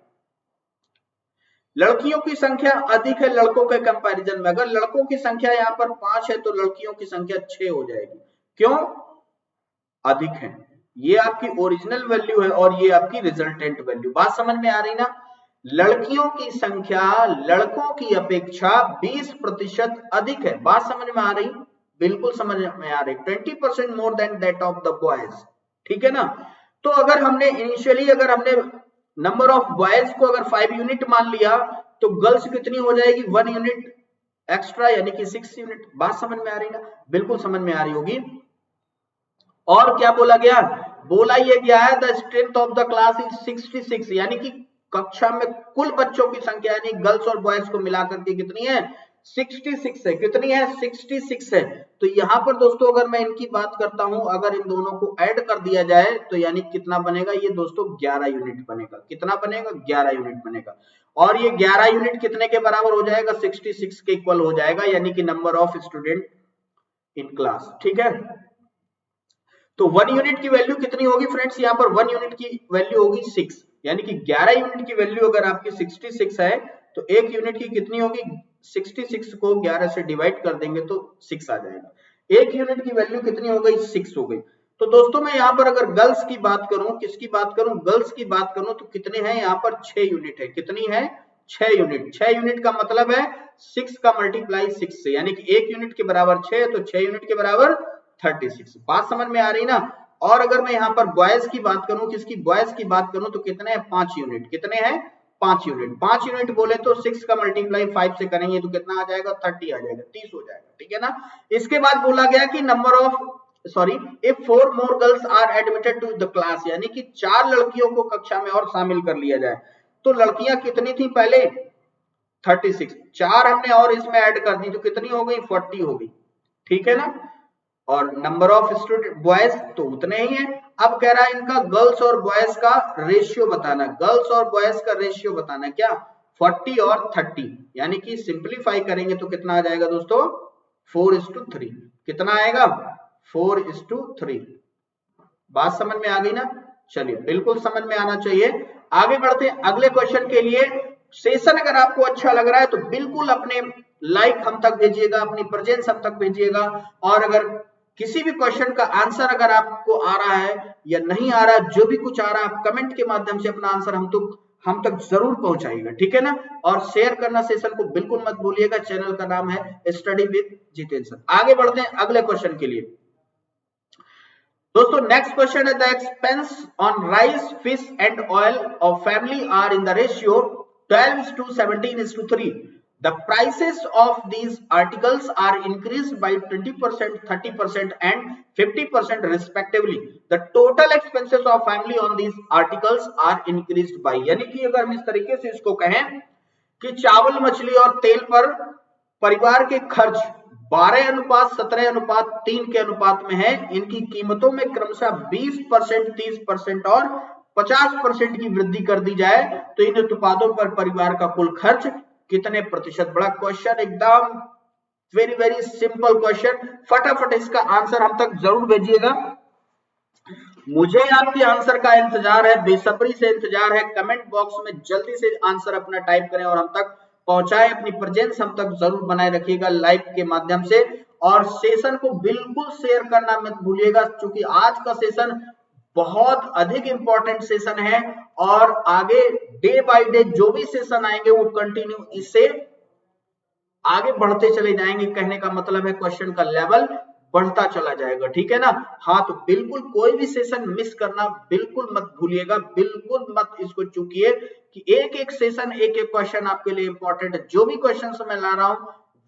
लड़कियों की संख्या अधिक है लड़कों के कंपैरिजन में। अगर लड़कों की संख्या यहां पर 5 है तो लड़कियों की संख्या 6 हो जाएगी। क्यों? अधिक है। ये आपकी ओरिजिनल वैल्यू है और ये आपकी रिजल्टेंट वैल्यू। बात समझ में आ रही ना? लड़कियों की संख्या लड़कों की अपेक्षा 20% अधिक है। बात समझ में आ रही? बिल्कुल समझ में आ रही। 20% more than that of the boys, ठीक है ना? तो अगर हमने इनिशियली नंबर ऑफ बॉयज को अगर 5 यूनिट मान लिया तो गर्ल्स कितनी हो जाएगी? 1 यूनिट एक्स्ट्रा यानी कि 6 यूनिट। बात समझ में आ रही ना? बिल्कुल समझ में आ रही होगी। और क्या बोला गया? बोला यह गया है the strength of the class is 66 यानी कि कक्षा में कुल बच्चों की संख्या यानी गर्ल्स और बॉयज को मिलाकर के कितनी है? 66 है। कितनी है? 66 है। तो यहां पर दोस्तों अगर मैं इनकी बात करता हूं, अगर इन दोनों को ऐड कर दिया जाए तो यानी कितना बनेगा? ये दोस्तों 11 यूनिट बनेगा। कितना बनेगा? 11 यूनिट बनेगा। और ये 11 यूनिट कितने के बराबर हो जाएगा? 66 के इक्वल हो जाएगा यानी कि number of student in class, ठीक है? तो 1 यूनिट की वैल्यू कितनी होगी फ्रेंड्स? यहाँ पर 1 यूनिट की वैल्यू होगी 6 यानी कि 11 यूनिट की वैल्यू अगर आपकी 66 है तो 1 यूनिट की कितनी होगी? 66 को 11 से डिवाइड कर देंगे तो 6 आ जाएगा। 1 यूनिट की वैल्यू कितनी हो गई? 6 हो गई। तो दोस्तों मैं यहाँ पर अगर गर्ल्स की बात करूं, किसकी बात करूं? गर्ल्स की बात करूं तो कितने हैं? यहाँ पर 6 यूनिट है। कितनी है? 6 यूनिट। 6 यूनिट का मतलब है 6 का मल्टीप्लाई 6 से यानी कि 1 यूनिट के बराबर 6 तो 6 यूनिट के बराबर 36। बात समझ में आ रही ना? और अगर मैं यहाँ पर बॉयज की बात करूं, किसकी? बॉयज की बात करूं तो कितने हैं? 5 यूनिट। कितने हैं? 5 यूनिट। 5 यूनिट बोले तो 6 का मल्टीप्लाई 5 से करेंगे तो कितना आ जाएगा? 30 आ जाएगा, 30 हो जाएगा, ठीक है ना? इसके बाद बोला गया कि if 4 more girls are admitted to the class यानी कि 4 लड़कियों को कक्षा में और शामिल कर लिया जाए तो लड़कियां कितनी थी पहले? 36। 4 हमने और इसमें ऐड कर दी तो कितनी हो गई? 40 हो गई, ठीक है ना? और नंबर ऑफ स्टूडेंट बॉयज तो उतने ही हैं। अब कह रहा है इनका गर्ल्स और बॉयज का रेशियो बताना। गर्ल्स और बॉयज का रेशियो बताना। क्या? 40 और 30 यानी कि सिंप्लीफाई करेंगे तो कितना आ जाएगा दोस्तों? 4:3। कितना आएगा? 4:3। बात समझ में आ गई ना? चलिए बिल्कुल समझ में आना चाहिए। आगे बढ़ते हैं अगले क्वेश्चन के लिए। सेशन अगर आपको अच्छा लग रहा है तो बिल्कुल अपने लाइक हम तक भेजिएगा, अपनी प्रेजेंस हम तक भेजिएगा। और अगर किसी भी क्वेश्चन का आंसर अगर आपको आ रहा है या नहीं आ रहा है, जो भी कुछ आ रहा है आप कमेंट के माध्यम से अपना आंसर हम तक जरूर पहुंचाइएगा, ठीक है ना? और शेयर करना सेशन को बिल्कुल मत भूलिएगा। चैनल का नाम है स्टडी विद जितेंद्र सर। आगे बढ़ते हैं अगले क्वेश्चन के लिए। दोस्तों नेक्स्ट क्वेश्चन है the expense on rice, fish and oil of family are in the ratio 12:17:3. The prices of these articles are increased by 20%, 30% and 50% respectively. The total expenses of family on these articles are increased by, यानी कि अगर हम इस तरीके से इसको कहें कि चावल, मछली और तेल पर परिवार के खर्च 12:17:3 के अनुपात में है। इनकी कीमतों में क्रमशः 20%, 30% और 50% की वृद्धि कर दी जाए तो इन उत्पादों पर परिवार का कुल खर्च कितने प्रतिशत। बड़ा क्वेश्चन, एकदम वेरी वेरी सिंपल क्वेश्चन। फटाफट इसका आंसर हम तक जरूर भेजिएगा। मुझे आपके आंसर का इंतजार है, बेसब्री से इंतजार है। कमेंट बॉक्स में जल्दी से आंसर अपना टाइप करें और हम तक पहुंचाएं। अपनी प्रेजेंस हम तक जरूर बनाए रखिएगा लाइव के माध्यम से, और सेशन को बिल्कुल शेयर करना मत भूलिएगा, क्योंकि आज का सेशन बहुत अधिक इंपॉर्टेंट सेशन है और आगे डे बाय डे जो भी सेशन आएंगे वो कंटिन्यू इससे आगे बढ़ते चले जाएंगे। कहने का मतलब है क्वेश्चन का लेवल बढ़ता चला जाएगा, ठीक है ना। हाँ, तो बिल्कुल कोई भी सेशन मिस करना बिल्कुल मत भूलिएगा, बिल्कुल मत इसको चूकिए कि एक एक सेशन, एक एक क्वेश्चन आपके लिए इंपॉर्टेंट है। जो भी क्वेश्चन मैं ला रहा हूं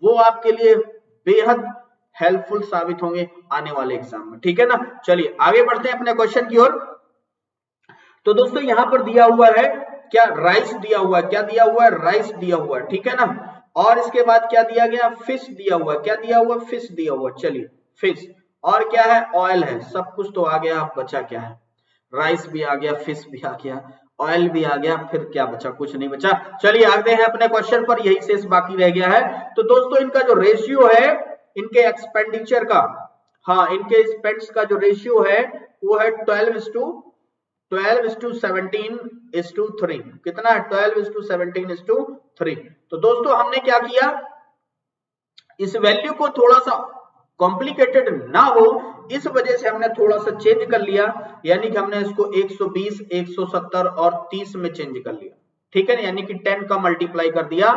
वो आपके लिए बेहद हेल्पफुल साबित होंगे आने वाले एग्जाम में, ठीक है ना। चलिए आगे बढ़ते हैं अपने क्वेश्चन की ओर। तो दोस्तों यहां पर दिया हुआ है क्या, राइस दिया हुआ है। क्या दिया हुआ है, राइस दिया हुआ है, ठीक है ना। और इसके बाद क्या दिया गया, फिश दिया हुआ है। क्या दिया हुआ, फिश दिया हुआ। चलिए फिश, और क्या है, ऑयल है। सब कुछ तो आ गया, बचा क्या है, राइस भी आ गया, फिश भी आ गया, ऑयल भी आ गया, फिर क्या बचा, कुछ नहीं बचा। चलिए आगे हैं अपने क्वेश्चन पर, यही शेष बाकी रह गया है। तो दोस्तों इनका जो रेशियो है, इनके एक्सपेंडिचर का, हाँ इनके स्पेंड्स का जो रेशियो है वो है 12:17:3। कितना है, 12:17:3। तो दोस्तों हमने क्या किया, इस वैल्यू को थोड़ा सा कॉम्प्लिकेटेड ना हो इस वजह से हमने थोड़ा सा चेंज कर लिया, यानी कि हमने इसको 120, 170 और 30 में चेंज कर लिया, ठीक है ना। यानी कि 10 का मल्टीप्लाई कर दिया।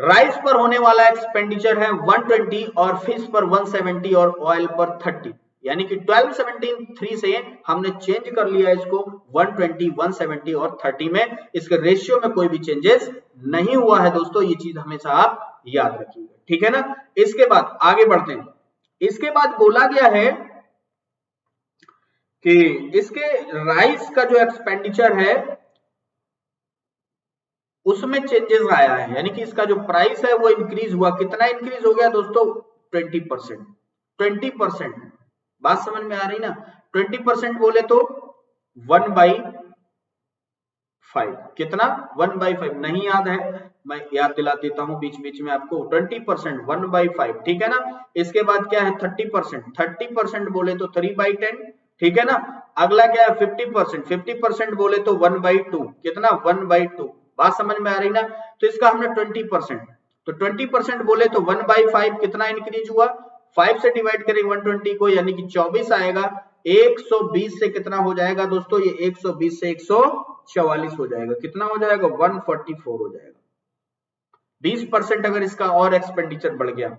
राइस पर होने वाला एक्सपेंडिचर है 120 और फिश पर 170 और ऑयल पर 30, यानी कि 12:17:3 से हमने चेंज कर लिया इसको 120, 170 और 30 में। इसके रेशियो में कोई भी चेंजेस नहीं हुआ है दोस्तों, ये चीज हमेशा आप याद रखिएगा, ठीक है ना। इसके बाद आगे बढ़ते हैं। इसके बाद बोला गया है कि इसके राइस का जो एक्सपेंडिचर है उसमें चेंजेस आया है, यानी कि इसका जो प्राइस है वो इंक्रीज हुआ। कितना इंक्रीज हो गया दोस्तों, 20%। 20%, बात समझ में आ रही ना। 20% बोले तो 1/5। कितना, 1/5 नहीं याद है, मैं याद दिला देता हूं बीच बीच में आपको। 20% 1/5, ठीक है ना। इसके बाद क्या है 30%। 30% बोले तो 3/10, ठीक है ना। अगला क्या है 50%। 50% बोले तो 1/2। कितना, 1/2। बात समझ में आ रही ना। तो इसका हमने 20%, तो 20% बोले तो 1/5 कितना इंक्रीज हुआ, 5 से डिवाइड करें 120 को, यानी कि 24 आएगा। 120 से कितना हो जाएगा दोस्तों, ये 120 से 144 हो जाएगा। कितना हो जाएगा, 144 हो जाएगा। 20% अगर इसका और एक्सपेंडिचर बढ़ गया,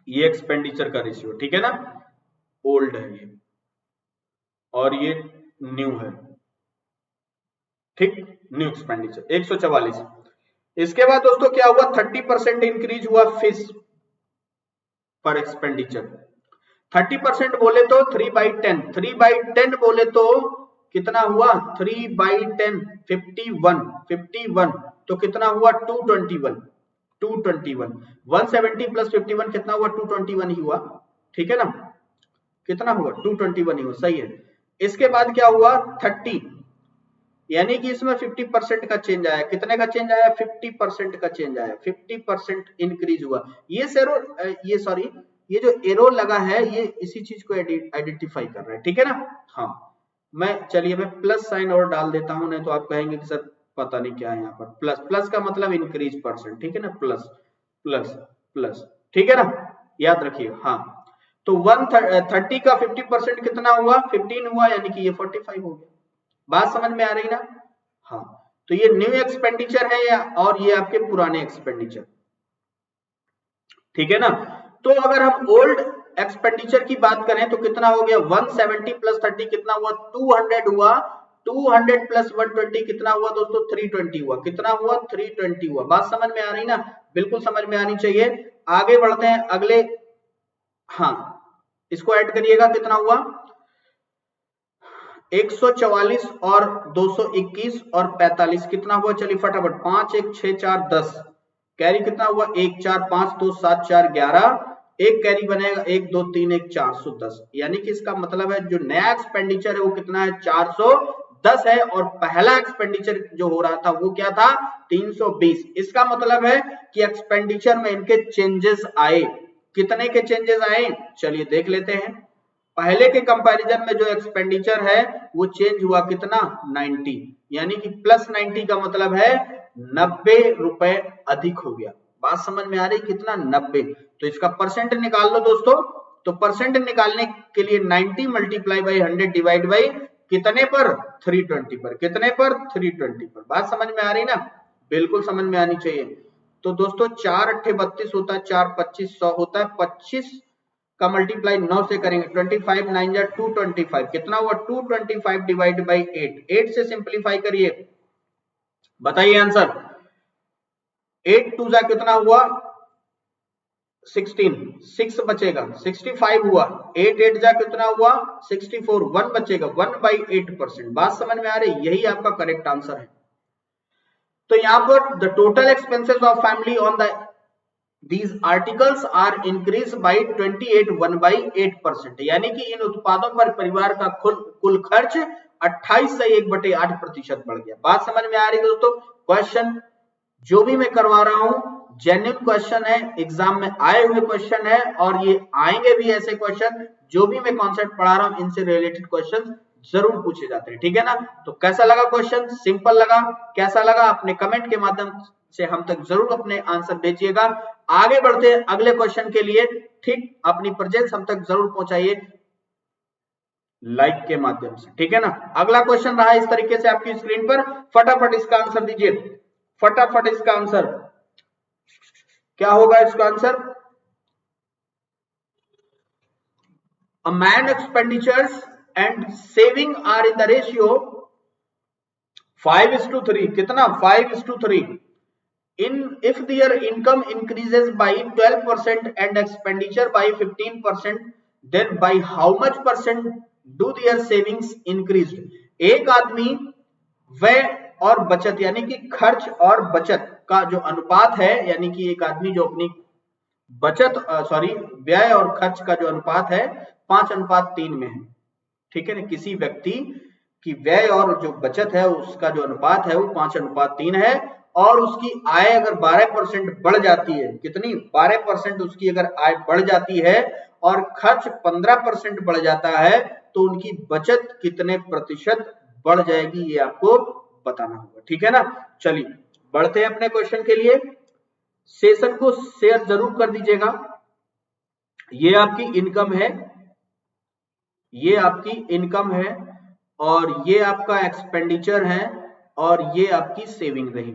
ये एक्सपेंडिचर का रेशियो, ठीक है ना। ओल्ड है ये और ये न्यू है, ठीक, न्यू एक्सपेंडिचर 144। इसके बाद दोस्तों क्या हुआ, 30% इंक्रीज हुआ फिश पर एक्सपेंडिचर। 30% बोले तो 3/10। 3/10 बोले तो कितना हुआ, 3/10 51। 51 तो कितना हुआ, 221। 221 170 प्लस 51 कितना हुआ, 221 ही हुआ, ठीक है ना। कितना हुआ, 221 ही हुआ, सही है। इसके बाद क्या हुआ 30, यानी कि इसमें 50% का चेंज आया। कितने का चेंज आया, 50% का चेंज आया। 50% इंक्रीज हुआ। ये सॉरी ये जो एरो लगा है ये इसी चीज को आइडेंटिफाई कर रहा है, ठीक है ना। हाँ चलिए मैं प्लस साइन और डाल देता हूं, नहीं तो आप कहेंगे कि सर पता नहीं क्या है यहाँ पर। प्लस, प्लस का मतलब इंक्रीज परसेंट, ठीक है ना। प्लस प्लस प्लस, ठीक है ना, याद रखिएगा। हाँ तो 130 का 50% कितना हुआ, 15 हुआ, यानी कि ये 45 हो गया। बात समझ में आ रही ना। हाँ तो ये न्यू एक्सपेंडिचर है या और ये आपके पुराने एक्सपेंडिचर, ठीक है ना। तो अगर हम ओल्ड एक्सपेंडिचर की बात करें तो कितना हो गया, 170 प्लस 30 कितना हुआ, 200 हुआ। 200 प्लस 120 कितना हुआ दोस्तों? 320 हुआ। कितना हुआ? 320 हुआ। बात समझ में आ रही ना? बिल्कुल समझ में आनी चाहिए। आगे बढ़ते हैं अगले। हाँ, इसको ऐड करिएगा। कितना हुआ? 144 और 221 और 45 कितना हुआ? चलिए फटाफट, 5 1 6 4 10 कैरी कितना हुआ? 1 4 5 2 7 4 11 एक कैरी बनेगा 1 2 3 1 410। यानी कि इसका मतलब है जो नया एक्सपेंडिचर है वो कितना है? 410 है और पहला एक्सपेंडिचर जो हो रहा था वो क्या था? 320। इसका मतलब है कि एक्सपेंडिचर में इनके चेंजेस आए। कितने के चेंजेस आए? चलिए देख लेते हैं। पहले के कंपैरिजन में जो एक्सपेंडिचर है वो चेंज हुआ कितना? 90। यानी कि प्लस 90 का मतलब है 90 रुपए अधिक हो गया। बात समझ में आ रही? कितना? 90। तो इसका परसेंट निकाल लो दोस्तों। तो परसेंट निकालने के लिए 90 मल्टीप्लाई बाई 100 डिवाइड बाई कितने पर? 320 पर। कितने पर? 320 पर। बात समझ में आ रही ना? बिल्कुल समझ में आनी चाहिए। तो दोस्तों 4 8 32 होता है, 4 25 100 होता है, 25 का मल्टीप्लाई 9 से करेंगे, 25 9 जा 225 कितना हुआ? 225 डिवाइड बाई 8। 8 से सिंप्लीफाई करिए, बताइए आंसर। 8 2 जा कितना हुआ? 16, 6 बचेगा, 65 हुआ। 8 8 जा कितना हुआ? 64, 1 बचेगा, 1/8%। बात समझ में आ रही? यही आपका करेक्ट आंसर है। तो यहां पर the total expenses of family on the These articles are increased by 28 1/8%। यानी कि इन उत्पादों पर परिवार का कुल खर्च 28 से 1/8% बढ़ गया। बात समझ में आ रही है दोस्तों? क्वेश्चन जो भी मैं करवा रहा हूं जेन्युइन क्वेश्चन है, एग्जाम में आए हुए क्वेश्चन है और ये आएंगे भी ऐसे क्वेश्चन। जो भी मैं कॉन्सेप्ट पढ़ा रहा हूं इनसे रिलेटेड क्वेश्चन जरूर पूछे जाते हैं। ठीक है ना? तो कैसा लगा क्वेश्चन? सिंपल लगा? कैसा लगा? अपने कमेंट के माध्यम से हम तक जरूर अपने आंसर भेजिएगा। आगे बढ़ते हैं अगले क्वेश्चन के लिए। ठीक, अपनी प्रेजेंस हम तक जरूर पहुंचाइए लाइक के माध्यम से। ठीक है ना? अगला क्वेश्चन रहा इस तरीके से आपकी स्क्रीन पर। फटाफट इसका आंसर दीजिए। फटाफट इसका आंसर क्या होगा? इसका answer a man expenditures and saving are in the ratio 5:3। कितना? 5:3। in if their income increases by 12% and expenditure by 15%, then by how much percent do their savings increased? एक आदमी व्यय और बचत यानी कि खर्च और बचत का जो अनुपात है, यानी कि एक आदमी जो अपनी बचत व्यय और खर्च का जो अनुपात है 5:3 में है। ठीक है ना? किसी व्यक्ति की व्यय और जो बचत है उसका जो अनुपात है वो 5:3 है और उसकी आय अगर 12% बढ़ जाती है, कितनी? 12% उसकी अगर आय बढ़ जाती है और खर्च 15% बढ़ जाता है तो उनकी बचत कितने प्रतिशत बढ़ जाएगी ये आपको बताना होगा। ठीक है ना? चलिए बढ़ते हैं अपने क्वेश्चन के लिए। सेशन को शेयर जरूर कर दीजिएगा। ये आपकी इनकम है, ये आपकी इनकम है और ये आपका एक्सपेंडिचर है और ये आपकी सेविंग रही।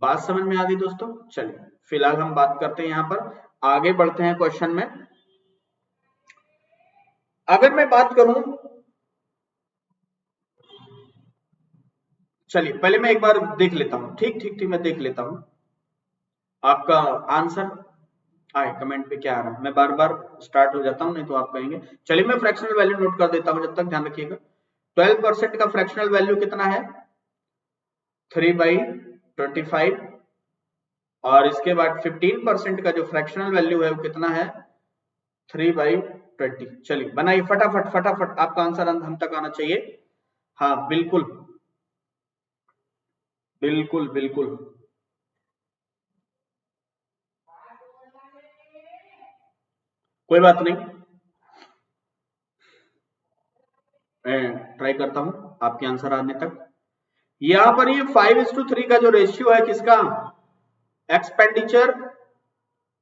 बात समझ में आ गई दोस्तों? चलिए फिलहाल हम बात करते हैं यहां पर, आगे बढ़ते हैं क्वेश्चन में। अगर मैं बात करूं, चलिए पहले मैं एक बार देख लेता हूं। ठीक ठीक ठीक, मैं देख लेता हूं आपका आंसर आए कमेंट पे क्या आ रहा है। मैं बार बार स्टार्ट हो जाता हूं नहीं तो आप कहेंगे। चलिए मैं फ्रैक्शनल वैल्यू नोट कर देता हूं, जब तक ध्यान रखिएगा। 12% का फ्रैक्शनल वैल्यू कितना है? 3/25। और इसके बाद 15% का जो फ्रैक्शनल वैल्यू है वो कितना है? 3/20। चलिए बनाइए फटाफट फटाफट, आपका आंसर हम तक आना चाहिए। हाँ बिल्कुल बिल्कुल बिल्कुल, कोई बात नहीं, मैं ट्राई करता हूं आपके आंसर आने तक। यहां पर ये 5:3 का जो रेशियो है किसका? एक्सपेंडिचर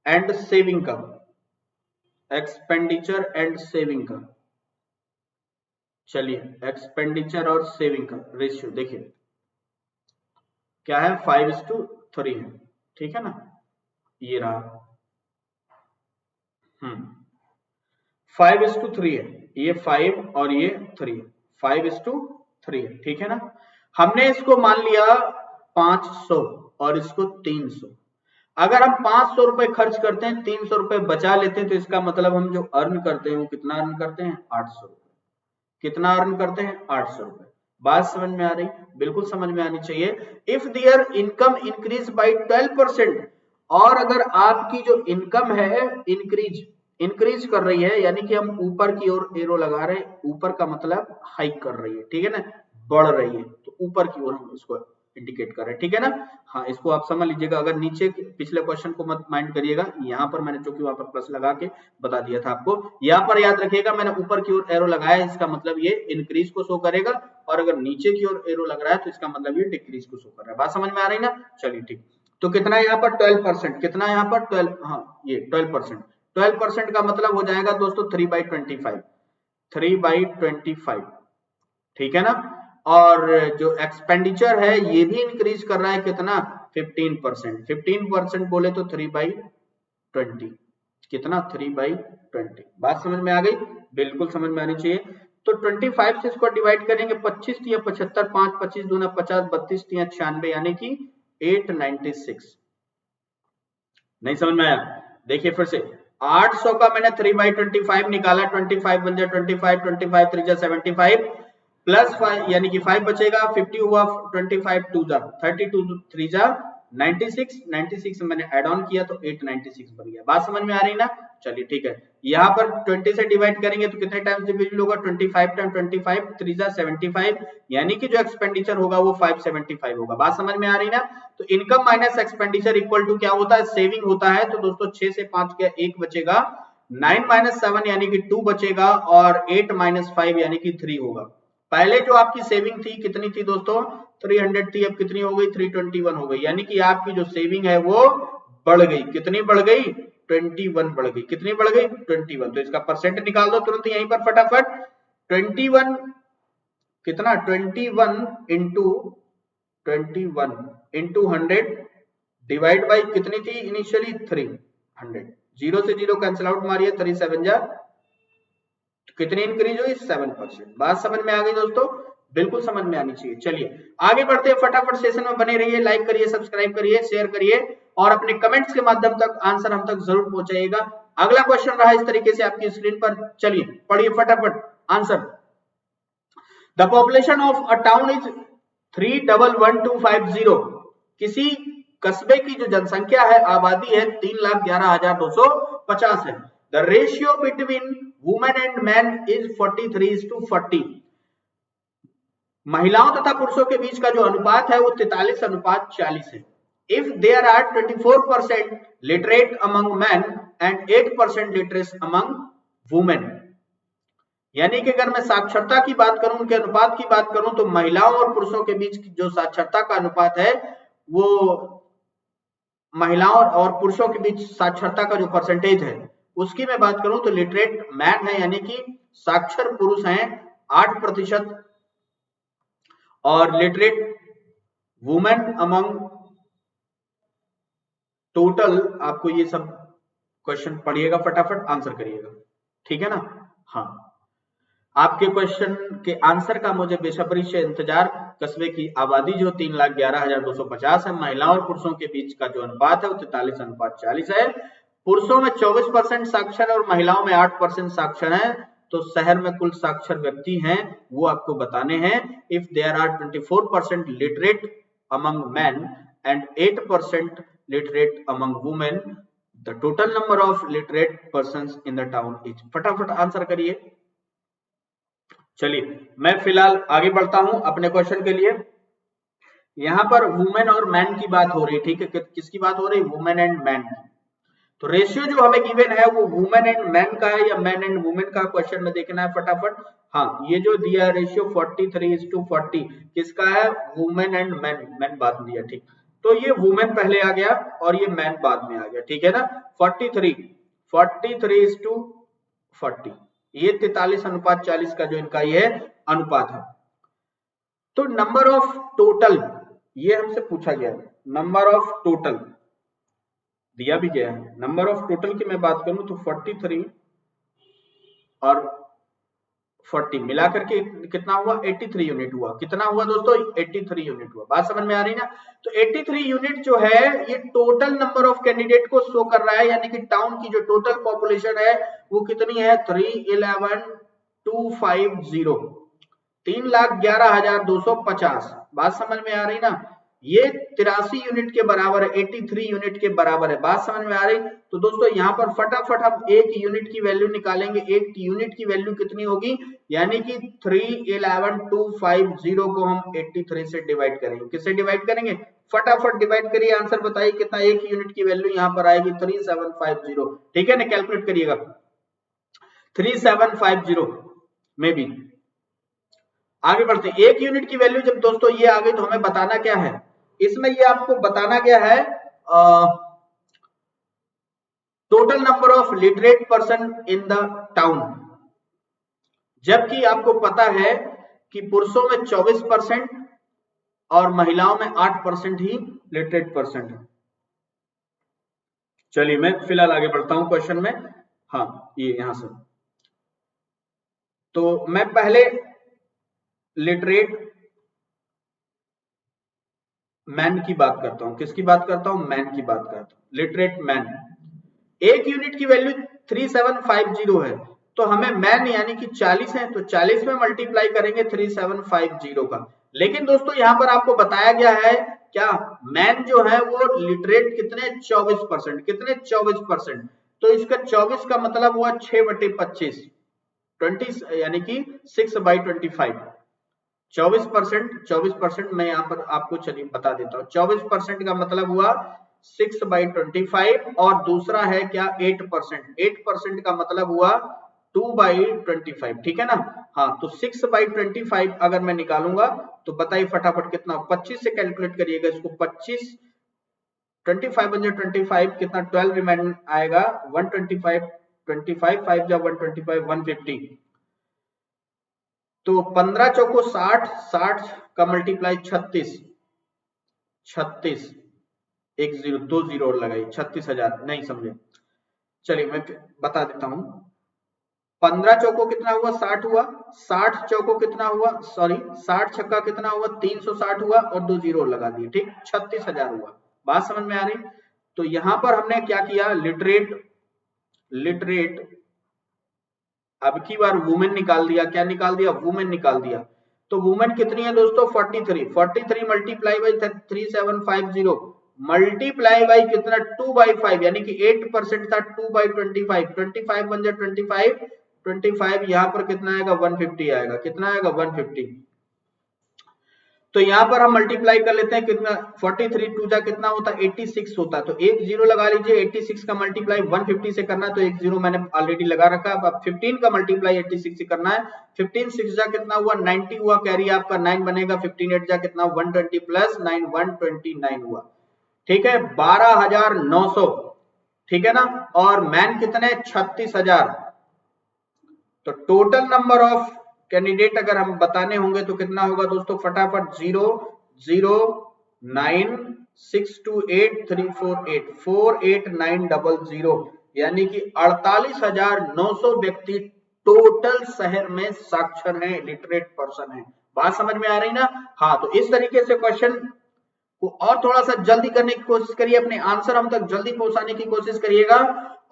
एंड सेविंग का। एक्सपेंडिचर एंड सेविंग का। चलिए एक्सपेंडिचर और सेविंग का रेशियो देखिए क्या है? 5:3 है। ठीक है ना? ये रहा। 5:3 है। ये 5 और ये 3, 5:3 3 है, ठीक है ना। हमने इसको मान लिया 500 और इसको 300। अगर हम 500 रुपए खर्च करते हैं, 300 रुपए बचा लेते हैं, तो इसका मतलब हम जो अर्न करते हैं वो कितना अर्न करते हैं, 800 रुपए। कितना अर्न करते हैं, 800 रुपए। बात समझ में आ रही, बिल्कुल समझ में आनी चाहिए। If there income increase by 12%, और अगर आपकी जो इनकम है इंक्रीज कर रही है, यानी कि हम ऊपर की ओर एरो लगा रहे हैं, ऊपर का मतलब हाइक कर रही है, ठीक है ना, बढ़ रही है, तो ऊपर की ओर हम इसको इंडिकेट कर रहे हैं, ठीक है ना। हाँ, इसको आप समझ लीजिएगा। अगर नीचे पिछले क्वेश्चन को मत माइंड करिएगा, यहाँ पर मैंने चूंकि वहां पर प्लस लगा के बता दिया था आपको, यहाँ पर याद रखिएगा मैंने ऊपर की ओर एरो लगाया, इसका मतलब ये इंक्रीज को शो करेगा, और अगर नीचे की ओर एरो लग रहा है तो इसका मतलब ये डिक्रीज को शो कर रहा है। बात समझ में आ रही ना, चलिए ठीक। तो कितना यहाँ पर 12%, कितना यहाँ पर 12, हाँ ये 12%। 12% का मतलब हो जाएगा दोस्तों 3/25, 3/25, ठीक है ना। और जो एक्सपेंडिचर है ये भी इंक्रीज कर रहा है, कितना, 15%। 15% बोले तो 3/20, कितना, 3/20। बात समझ में आ गई, बिल्कुल समझ में आनी चाहिए। तो 25 से इसको डिवाइड करेंगे, 25 या 75, 5 25 दूना 50, 32 या 96, यानी कि 896। नहीं समझ में आया, देखिए फिर से 800 का मैंने 3/25 निकाला, 25 बन जाए 25, 25 3 जा 75, प्लस 5 यानी कि 5 बचेगा, 50 हुआ, 25 2 जा 32, 3 जा 96, 96 मैंने ऐड ऑन किया तो 896 बन गया। बात समझ में आ रही ना, चलिए ठीक है। यहाँ पर 20 से डिवाइड करेंगे तो कितने टाइम्स डिविजिबल होगा, 25 टाइम 25, 3 जा 75, यानी कि जो एक्सपेंडिचर होगा वो 575 होगा। बात समझ में आ रही ना। तो income minus expenditure equal to क्या होता है, सेविंग होता है। तो दोस्तों 6 से 5 का 1 बचेगा, 9 - 7 यानी कि 2 बचेगा, और 8 - 5 यानी कि 3 होगा। पहले जो आपकी सेविंग थी कितनी थी दोस्तों, 300 थी, अब कितनी हो गई, 321 हो गई, यानी कि आपकी जो सेविंग है वो बढ़ गई। कितनी बढ़ गई, 21 बढ़ गई। कितनी बढ़ गई, 21। तो इसका परसेंट निकाल दो तुरंत यहीं पर फटाफट। 21 कितना, 21 इंटू 100 डिवाइड बाई कितनी थी इनिशियली, 300। 0 से 0 कैंसिल आउट मारिए, 3 7 जा, तो कितनी इंक्रीज हुई, 7%। बात समझ में आ गई दोस्तों, बिल्कुल समझ में आनी चाहिए। चलिए आगे बढ़ते हैं, फटाफट सेशन में बने रहिए, लाइक करिए, सब्सक्राइब करिए, शेयर करिए, और अपने कमेंट्स के माध्यम तक आंसर हम तक जरूर पहुंचाइएगा। अगला क्वेश्चन रहा इस तरीके से आपकी स्क्रीन पर, चलिए पढ़िए फटाफट answer. The population of a town is 311,250। किसी कस्बे की जो जनसंख्या है, आबादी है, 3,11,250 है। The ratio between women and man is 43:40। महिलाओं तथा पुरुषों के बीच का जो अनुपात है वो 43:40 है। If there are 24% literate among man and 8% literate among women, यानी कि अगर मैं साक्षरता की बात करूं, उनके अनुपात की बात करूं, तो महिलाओं और पुरुषों के बीच जो साक्षरता का अनुपात है, वो महिलाओं और पुरुषों के बीच साक्षरता का जो परसेंटेज है उसकी मैं बात करूं तो लिटरेट मैन है, यानी कि साक्षर पुरुष हैं 8%, और लिटरेट वुमेन अमंग टोटल। आपको ये सब क्वेश्चन पढ़िएगा, फटाफट आंसर करिएगा, ठीक है ना। हाँ, आपके क्वेश्चन के आंसर का मुझे बेसब्री से इंतजार। कस्बे की आबादी जो 3,11,250 है, महिलाओं और पुरुषों के बीच का जो अनुपात है वो 43:40 है। पुरुषों में 24% साक्षर और महिलाओं में 8% साक्षर है। तो शहर में कुल साक्षर व्यक्ति हैं वो आपको बताने हैं। If there are 24% literate among man and 8% literate among women, the total number of literate persons in the town is. फटाफट आंसर करिए। चलिए मैं फिलहाल आगे बढ़ता हूं अपने क्वेश्चन के लिए। यहां पर वुमेन और मैन की बात हो रही है, ठीक है, किसकी बात हो रही है, वुमेन एंड मैन की। तो रेशियो जो हमें गिवन है वो वुमेन एंड मैन का है या मैन एंड वुमेन का, क्वेश्चन में देखना है फटाफट। हाँ, ये जो दिया है रेशियो 43:40 किसका है, वुमेन एंड मैन, मैन बाद में दिया, ठीक। तो ये वुमेन पहले आ गया और ये मैन बाद में आ गया, ठीक है ना। 43:40 ये 43:40 का जो इनका ये अनुपात है। तो नंबर ऑफ टोटल, ये हमसे पूछा गया है, नंबर ऑफ टोटल दिया भी गया है। नंबर ऑफ टोटल की मैं बात करूं तो 43 और 40 मिलाकर के कितना हुआ 83 यूनिट हुआ। कितना हुआ दोस्तों 83 यूनिट हुआ। बात समझ में आ रही ना। तो 83 यूनिट जो है ये टोटल नंबर ऑफ कैंडिडेट को शो कर रहा है, यानी कि टाउन की जो टोटल पॉपुलेशन है वो कितनी है 3,11,250 3,11,250। बात समझ में आ रही ना। ये 83 यूनिट के बराबर है, 83 यूनिट के बराबर है। बात समझ में आ रही। तो दोस्तों यहाँ पर फटाफट हम एक यूनिट की वैल्यू निकालेंगे। एक यूनिट की वैल्यू कितनी होगी, यानी कि 3,11,250 को हम 83 से डिवाइड करेंगे। किससे डिवाइड करेंगे, फटाफट डिवाइड करिए, आंसर बताइए कितना। एक यूनिट की वैल्यू यहाँ पर आएगी 3750। ठीक है ना, कैलकुलेट करिएगा 3750 में भी। आगे बढ़ते हैं। एक यूनिट की वैल्यू जब दोस्तों ये आ गई तो हमें बताना क्या है, इसमें ये आपको बताना क्या है, total number of literate person in the town. जबकि आपको पता है कि पुरुषों में 24% और महिलाओं में 8% ही लिटरेट पर्सन है। चलिए मैं फिलहाल आगे बढ़ता हूं क्वेश्चन में। हाँ ये यहां से, तो मैं पहले लिटरेट मैन की बात करता हूं। किसकी बात करता हूं, मैन की बात करता हूं, लिटरेट मैन। एक यूनिट की वैल्यू 3750 है, तो हमें मैन यानी कि 40 है, तो 40 में मल्टीप्लाई करेंगे 3750 का। लेकिन दोस्तों यहां पर आपको बताया गया है क्या, मैन जो है वो लिटरेट कितने 24%, कितने 24%। तो इसका 24 का मतलब हुआ 6/25 20, यानी कि 6/25। 24% मैं यहाँ पर आपको चलिए बता देता हूँ। 24% का मतलब हुआ 6/25 और दूसरा है क्या 8%। 8% का मतलब हुआ 2/25। ठीक है ना। हाँ तो 6/25 अगर मैं निकालूंगा तो बताइए फटाफट कितना, 25 से कैलकुलेट करिएगा इसको। 25 25 कितना 12 रिमाइंड आएगा 125, 25 5 जा 125 150। तो 15 चौको 60, 60 का मल्टीप्लाई 36, 36 एक जीरो 2 जीरो और लगाई 36,000। नहीं समझे, चलिए मैं बता देता हूं। 15 चौको कितना हुआ 60 हुआ, 60 चौको कितना हुआ, सॉरी 60 छक्का कितना हुआ 360 हुआ और 2 जीरो लगा दिए। ठीक 36,000 हुआ। बात समझ में आ रही। तो यहां पर हमने क्या किया, लिटरेट अब की बार वुमेन निकाल दिया। क्या निकाल दिया, वुमेन निकाल दिया। तो वुमेन कितनी है दोस्तों 43 मल्टीप्लाई बाई 3750 मल्टीप्लाई बाई कितना 2/5, यानी कि 8% था 2/25, 25 बन जाए 25 यहां पर कितना आएगा 150 आएगा। कितना आएगा 150। तो यहां पर हम मल्टीप्लाई कर लेते हैं कितना, 43 2 जा कितना होता है 86 होता है। तो एक जीरो लगा लीजिए, 86 का मल्टीप्लाई 150 से करना है, तो एक जीरो मैंने ऑलरेडी लगा रखा। अब 15 का मल्टीप्लाई 86 से करना है। 15 6 जा कितना हुआ 90 हुआ, कैरी आपका 9 बनेगा। 15 8 जा कितना 120 प्लस 9 129 हुआ। ठीक है 12,900। ठीक है ना। और मैन कितने 36,000। तो टोटल नंबर ऑफ कैंडिडेट अगर हम बताने होंगे तो कितना होगा दोस्तों, फटाफट 0096328 48900, यानी कि 48,900 व्यक्ति टोटल शहर में साक्षर हैं, लिटरेट पर्सन हैं। बात समझ में आ रही ना। हाँ तो इस तरीके से क्वेश्चन को और थोड़ा सा जल्दी करने की कोशिश करिए, अपने आंसर हम तक जल्दी पहुंचाने की कोशिश करिएगा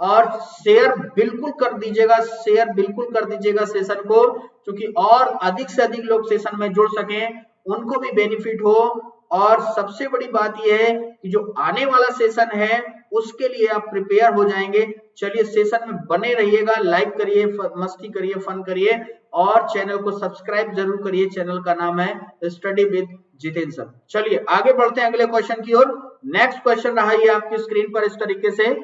और शेयर बिल्कुल कर दीजिएगा, शेयर बिल्कुल कर दीजिएगा सेशन को, क्योंकि और अधिक से अधिक लोग सेशन में जुड़ सकें, उनको भी बेनिफिट हो। और सबसे बड़ी बात यह है कि जो आने वाला सेशन है उसके लिए आप प्रिपेयर हो जाएंगे। चलिए सेशन में बने रहिएगा, लाइक करिए, मस्ती करिए, फन करिए और चैनल को सब्सक्राइब जरूर करिए। चैनल का नाम है स्टडी विद जितेंद्र सर। चलिए आगे बढ़ते हैं अगले क्वेश्चन की ओर। नेक्स्ट क्वेश्चन रहा ये आपकी स्क्रीन पर इस तरीके से,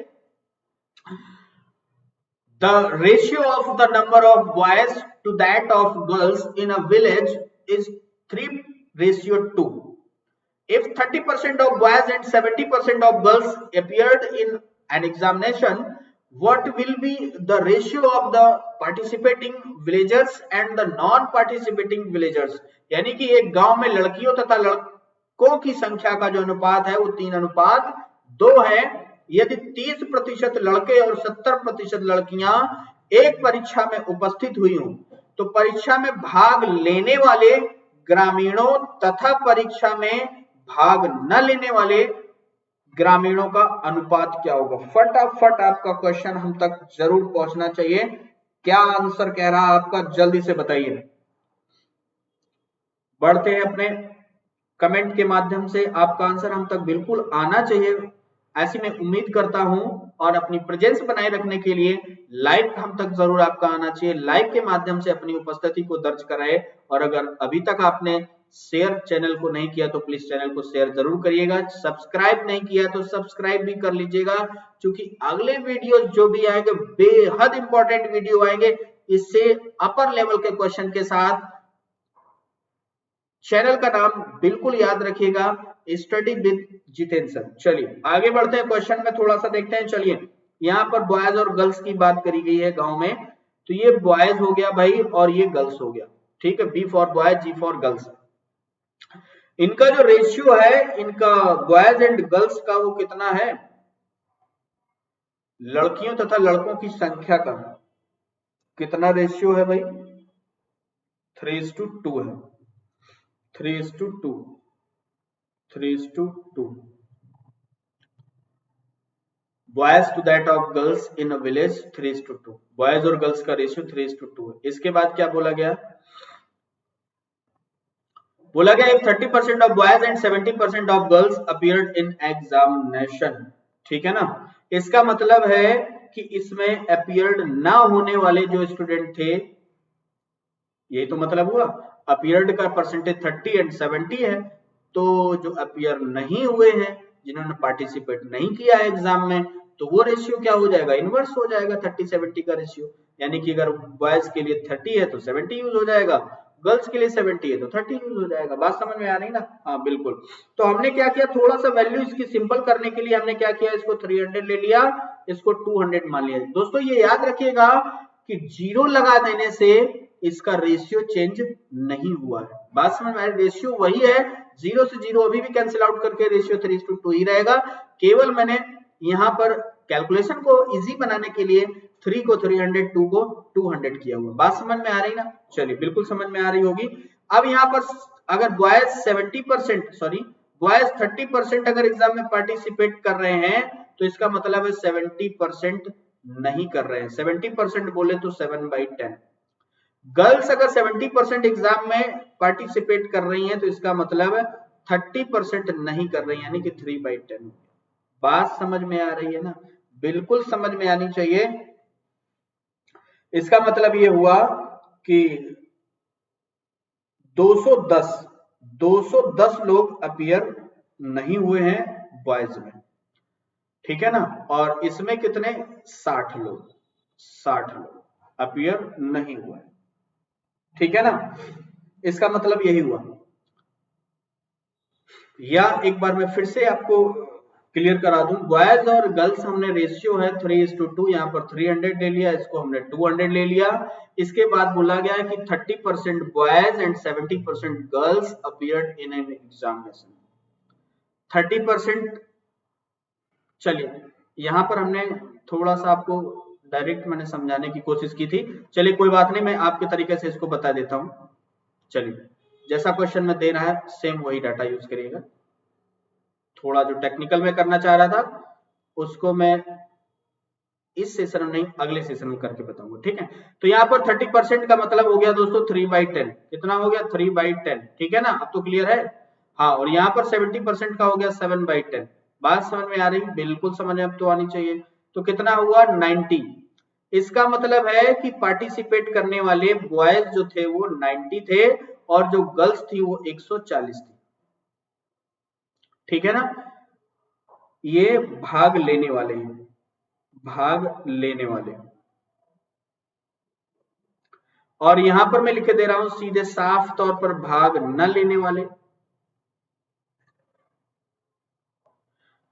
the ratio of the number of boys to that of girls in a village is 3:2. If 30% of boys and 70% of girls appeared in an examination, what will be the ratio of the participating villagers and the non-participating villagers? यानी कि एक गांव में लड़कियों तथा लड़कों की संख्या का जो अनुपात है वो 3:2 है। यदि 30% लड़के और 70% लड़कियां एक परीक्षा में उपस्थित हुई हों तो परीक्षा में भाग लेने वाले ग्रामीणों तथा परीक्षा में भाग न लेने वाले ग्रामीणों का अनुपात क्या होगा। फटाफट आपका क्वेश्चन हम तक जरूर पहुंचना चाहिए। क्या आंसर कह रहा है आपका, जल्दी से बताइए। बढ़ते हैं अपने कमेंट के माध्यम से, आपका आंसर हम तक बिल्कुल आना चाहिए, ऐसी मैं उम्मीद करता हूं। और अपनी प्रेजेंस बनाए रखने के लिए लाइव हम तक जरूर आपका आना चाहिए। लाइव के माध्यम से अपनी उपस्थिति को दर्ज कराए। और अगर अभी तक आपने शेयर चैनल को नहीं किया तो प्लीज चैनल को शेयर जरूर करिएगा। सब्सक्राइब नहीं किया तो सब्सक्राइब भी कर लीजिएगा, क्योंकि अगले वीडियो जो भी आएंगे बेहद इंपॉर्टेंट वीडियो आएंगे, इससे अपर लेवल के क्वेश्चन के साथ। चैनल का नाम बिल्कुल याद रखिएगा, स्टडी विद जितेंद्र सर। चलिए आगे बढ़ते हैं, क्वेश्चन में थोड़ा सा देखते हैं। चलिए यहाँ पर बॉयज और गर्ल्स की बात करी गई है गांव में, तो ये बॉयज हो गया भाई और ये गर्ल्स हो गया, ठीक है। B for boys, G for girls. इनका जो रेशियो है, इनका बॉयज एंड गर्ल्स का, वो कितना है, लड़कियों तथा लड़कों की संख्या का कितना रेशियो है भाई, 3:2 है। 3:2, 3:2, boys to that of girls in a village 3:2। Boys और गर्ल्स का रेशियो 3:2 है। इसके बाद क्या बोला गया, बोला गया if 30% of boys and 70% of girls appeared in examination, ठीक है ना। इसका मतलब है कि इसमें अपीयर्ड ना होने वाले जो स्टूडेंट थे, यही तो मतलब हुआ। अपीयर्ड का परसेंटेज 30 एंड 70 है, तो जो अपीयर नहीं हुए हैं, जिन्होंने पार्टिसिपेट नहीं किया है एग्जाम में, तो वो रेशियो क्या हो जाएगा, इनवर्स हो जाएगा 30-70 का रेशियो। यानी कि अगर बॉयज के लिए 30 है तो 70 यूज हो जाएगा, गर्ल्स के लिए 70 है तो 30 यूज हो जाएगा। बात समझ में आ रही ना, हाँ बिल्कुल। तो हमने क्या किया, थोड़ा सा वैल्यू इसकी सिंपल करने के लिए हमने क्या किया, इसको 300 ले लिया, इसको 200 मान लिया। दोस्तों ये याद रखिएगा कि 0 लगा देने से इसका रेशियो चेंज नहीं हुआ है। बात समझ में, रेशियो वही है, 0 से 0 अभी भी कैंसिल आउट करके रेशियो 3:2 ही रहेगा। केवल मैंने यहाँ पर कैलकुलेशन को इजी बनाने के लिए 3 को 300, 2 को 200 किया हुआ। बात समझ में आ रही ना, चलिए बिल्कुल समझ में आ रही होगी। अब यहाँ पर अगर बॉयज 70%, सॉरी बॉयज 30% अगर एग्जाम में पार्टिसिपेट कर रहे हैं, तो इसका मतलब है 70% नहीं कर रहे हैं। 70% बोले तो 7/10। गर्ल्स अगर 70% एग्जाम में पार्टिसिपेट कर रही हैं, तो इसका मतलब 30% नहीं कर रही हैं, यानी कि 3/10। बात समझ में आ रही है ना, बिल्कुल समझ में आनी चाहिए। इसका मतलब ये हुआ कि 210 लोग अपीयर नहीं हुए हैं बॉयज में, ठीक है ना। और इसमें कितने, 60 लोग अपीयर नहीं हुए, ठीक है ना। इसका मतलब यही हुआ। या एक बार मैं फिर से आपको क्लियर करा दूं, बॉयज और गर्ल्स हमने रेशियो है 3:2, यहाँ पर 300 ले लिया, इसको हमने 200 ले लिया। इसके बाद बोला गया है कि 30% boys and 70% girls appeared in an examination. 30%, चलिए यहाँ पर हमने थोड़ा सा आपको डायरेक्ट मैंने समझाने की कोशिश की थी। चलिए कोई बात नहीं, मैं आपके तरीके से इसको बता देता हूँ। चलिए जैसा क्वेश्चन में दे रहा है सेम वही डाटा यूज करिएगा। थोड़ा जो टेक्निकल में करना चाह रहा था उसको मैं इस सेशन में नहीं अगले सेशन में करके बताऊंगा, ठीक है। तो यहाँ पर 30% का मतलब हो गया दोस्तों 3/10। कितना हो गया, 3/10, ठीक है ना। अब तो क्लियर है, हाँ। और यहाँ पर 70% का हो गया 7/10। बात समझ में आ रही, बिल्कुल समझ में अब तो आनी चाहिए। तो कितना हुआ, 90। इसका मतलब है कि पार्टिसिपेट करने वाले बॉयज जो थे वो 90 थे, और जो गर्ल्स थी वो 140 थी, ठीक है ना। ये भाग लेने वाले हैं, भाग लेने वाले। और यहां पर मैं लिख दे रहा हूं सीधे साफ तौर पर भाग न लेने वाले।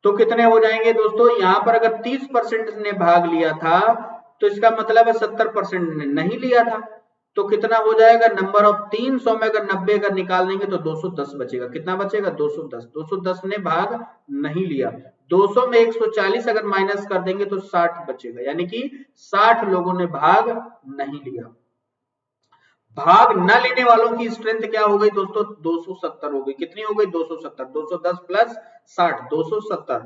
तो कितने हो जाएंगे दोस्तों, यहां पर अगर 30% ने भाग लिया था, तो इसका मतलब है 70% ने नहीं लिया था। तो कितना हो जाएगा, नंबर ऑफ 300 में अगर 90 अगर निकाल देंगे तो 210 बचेगा। कितना बचेगा, 210। 210 ने भाग नहीं लिया। 200 में 140 अगर माइनस कर देंगे तो 60 बचेगा, यानी कि 60 लोगों ने भाग नहीं लिया। भाग न लेने वालों की स्ट्रेंथ क्या हो गई दोस्तों, 270 हो गई। कितनी हो गई, 270। 210 प्लस 60, 270।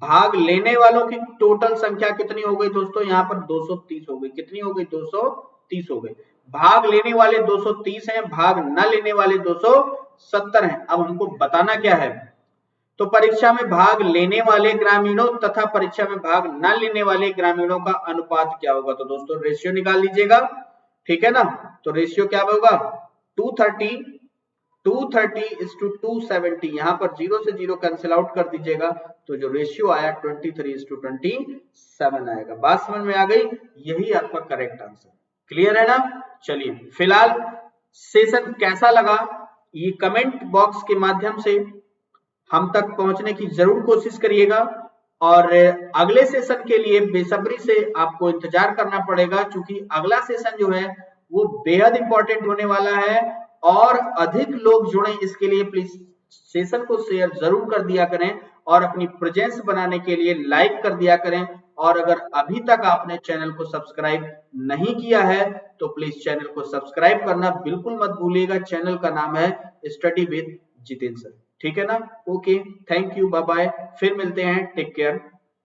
भाग लेने वालों की टोटल संख्या कितनी हो गई दोस्तों, यहाँ पर 230 हो गई। कितनी हो गई, 230 हो गई। भाग लेने वाले 230 हैं, भाग न लेने वाले 270 हैं। अब हमको बताना क्या है, तो परीक्षा में भाग लेने वाले ग्रामीणों तथा परीक्षा में भाग न लेने वाले ग्रामीणों का अनुपात क्या होगा। तो दोस्तों रेशियो निकाल लीजिएगा, ठीक है ना। तो रेशियो क्या होगा, 230 इज टू 270। यहां पर 0 से 0 कैंसिल आउट कर दीजिएगा, तो जो रेशियो आया 23 इज टू 27 आएगा। बात समझ में आ गई, यही आपका करेक्ट आंसर। क्लियर है ना। चलिए फिलहाल सेशन कैसा लगा, ये कमेंट बॉक्स के माध्यम से हम तक पहुंचने की जरूर कोशिश करिएगा। और अगले सेशन के लिए बेसब्री से आपको इंतजार करना पड़ेगा, क्योंकि अगला सेशन जो है वो बेहद इंपॉर्टेंट होने वाला है। और अधिक लोग जुड़े, इसके लिए प्लीज सेशन को शेयर जरूर कर दिया करें और अपनी प्रेजेंस बनाने के लिए लाइक कर दिया करें। और अगर अभी तक आपने चैनल को सब्सक्राइब नहीं किया है तो प्लीज चैनल को सब्सक्राइब करना बिल्कुल मत भूलिएगा। चैनल का नाम है स्टडी विद जितेंद्र सर, ठीक है ना। Okay, thank you, bye bye, फिर मिलते हैं, टेक केयर।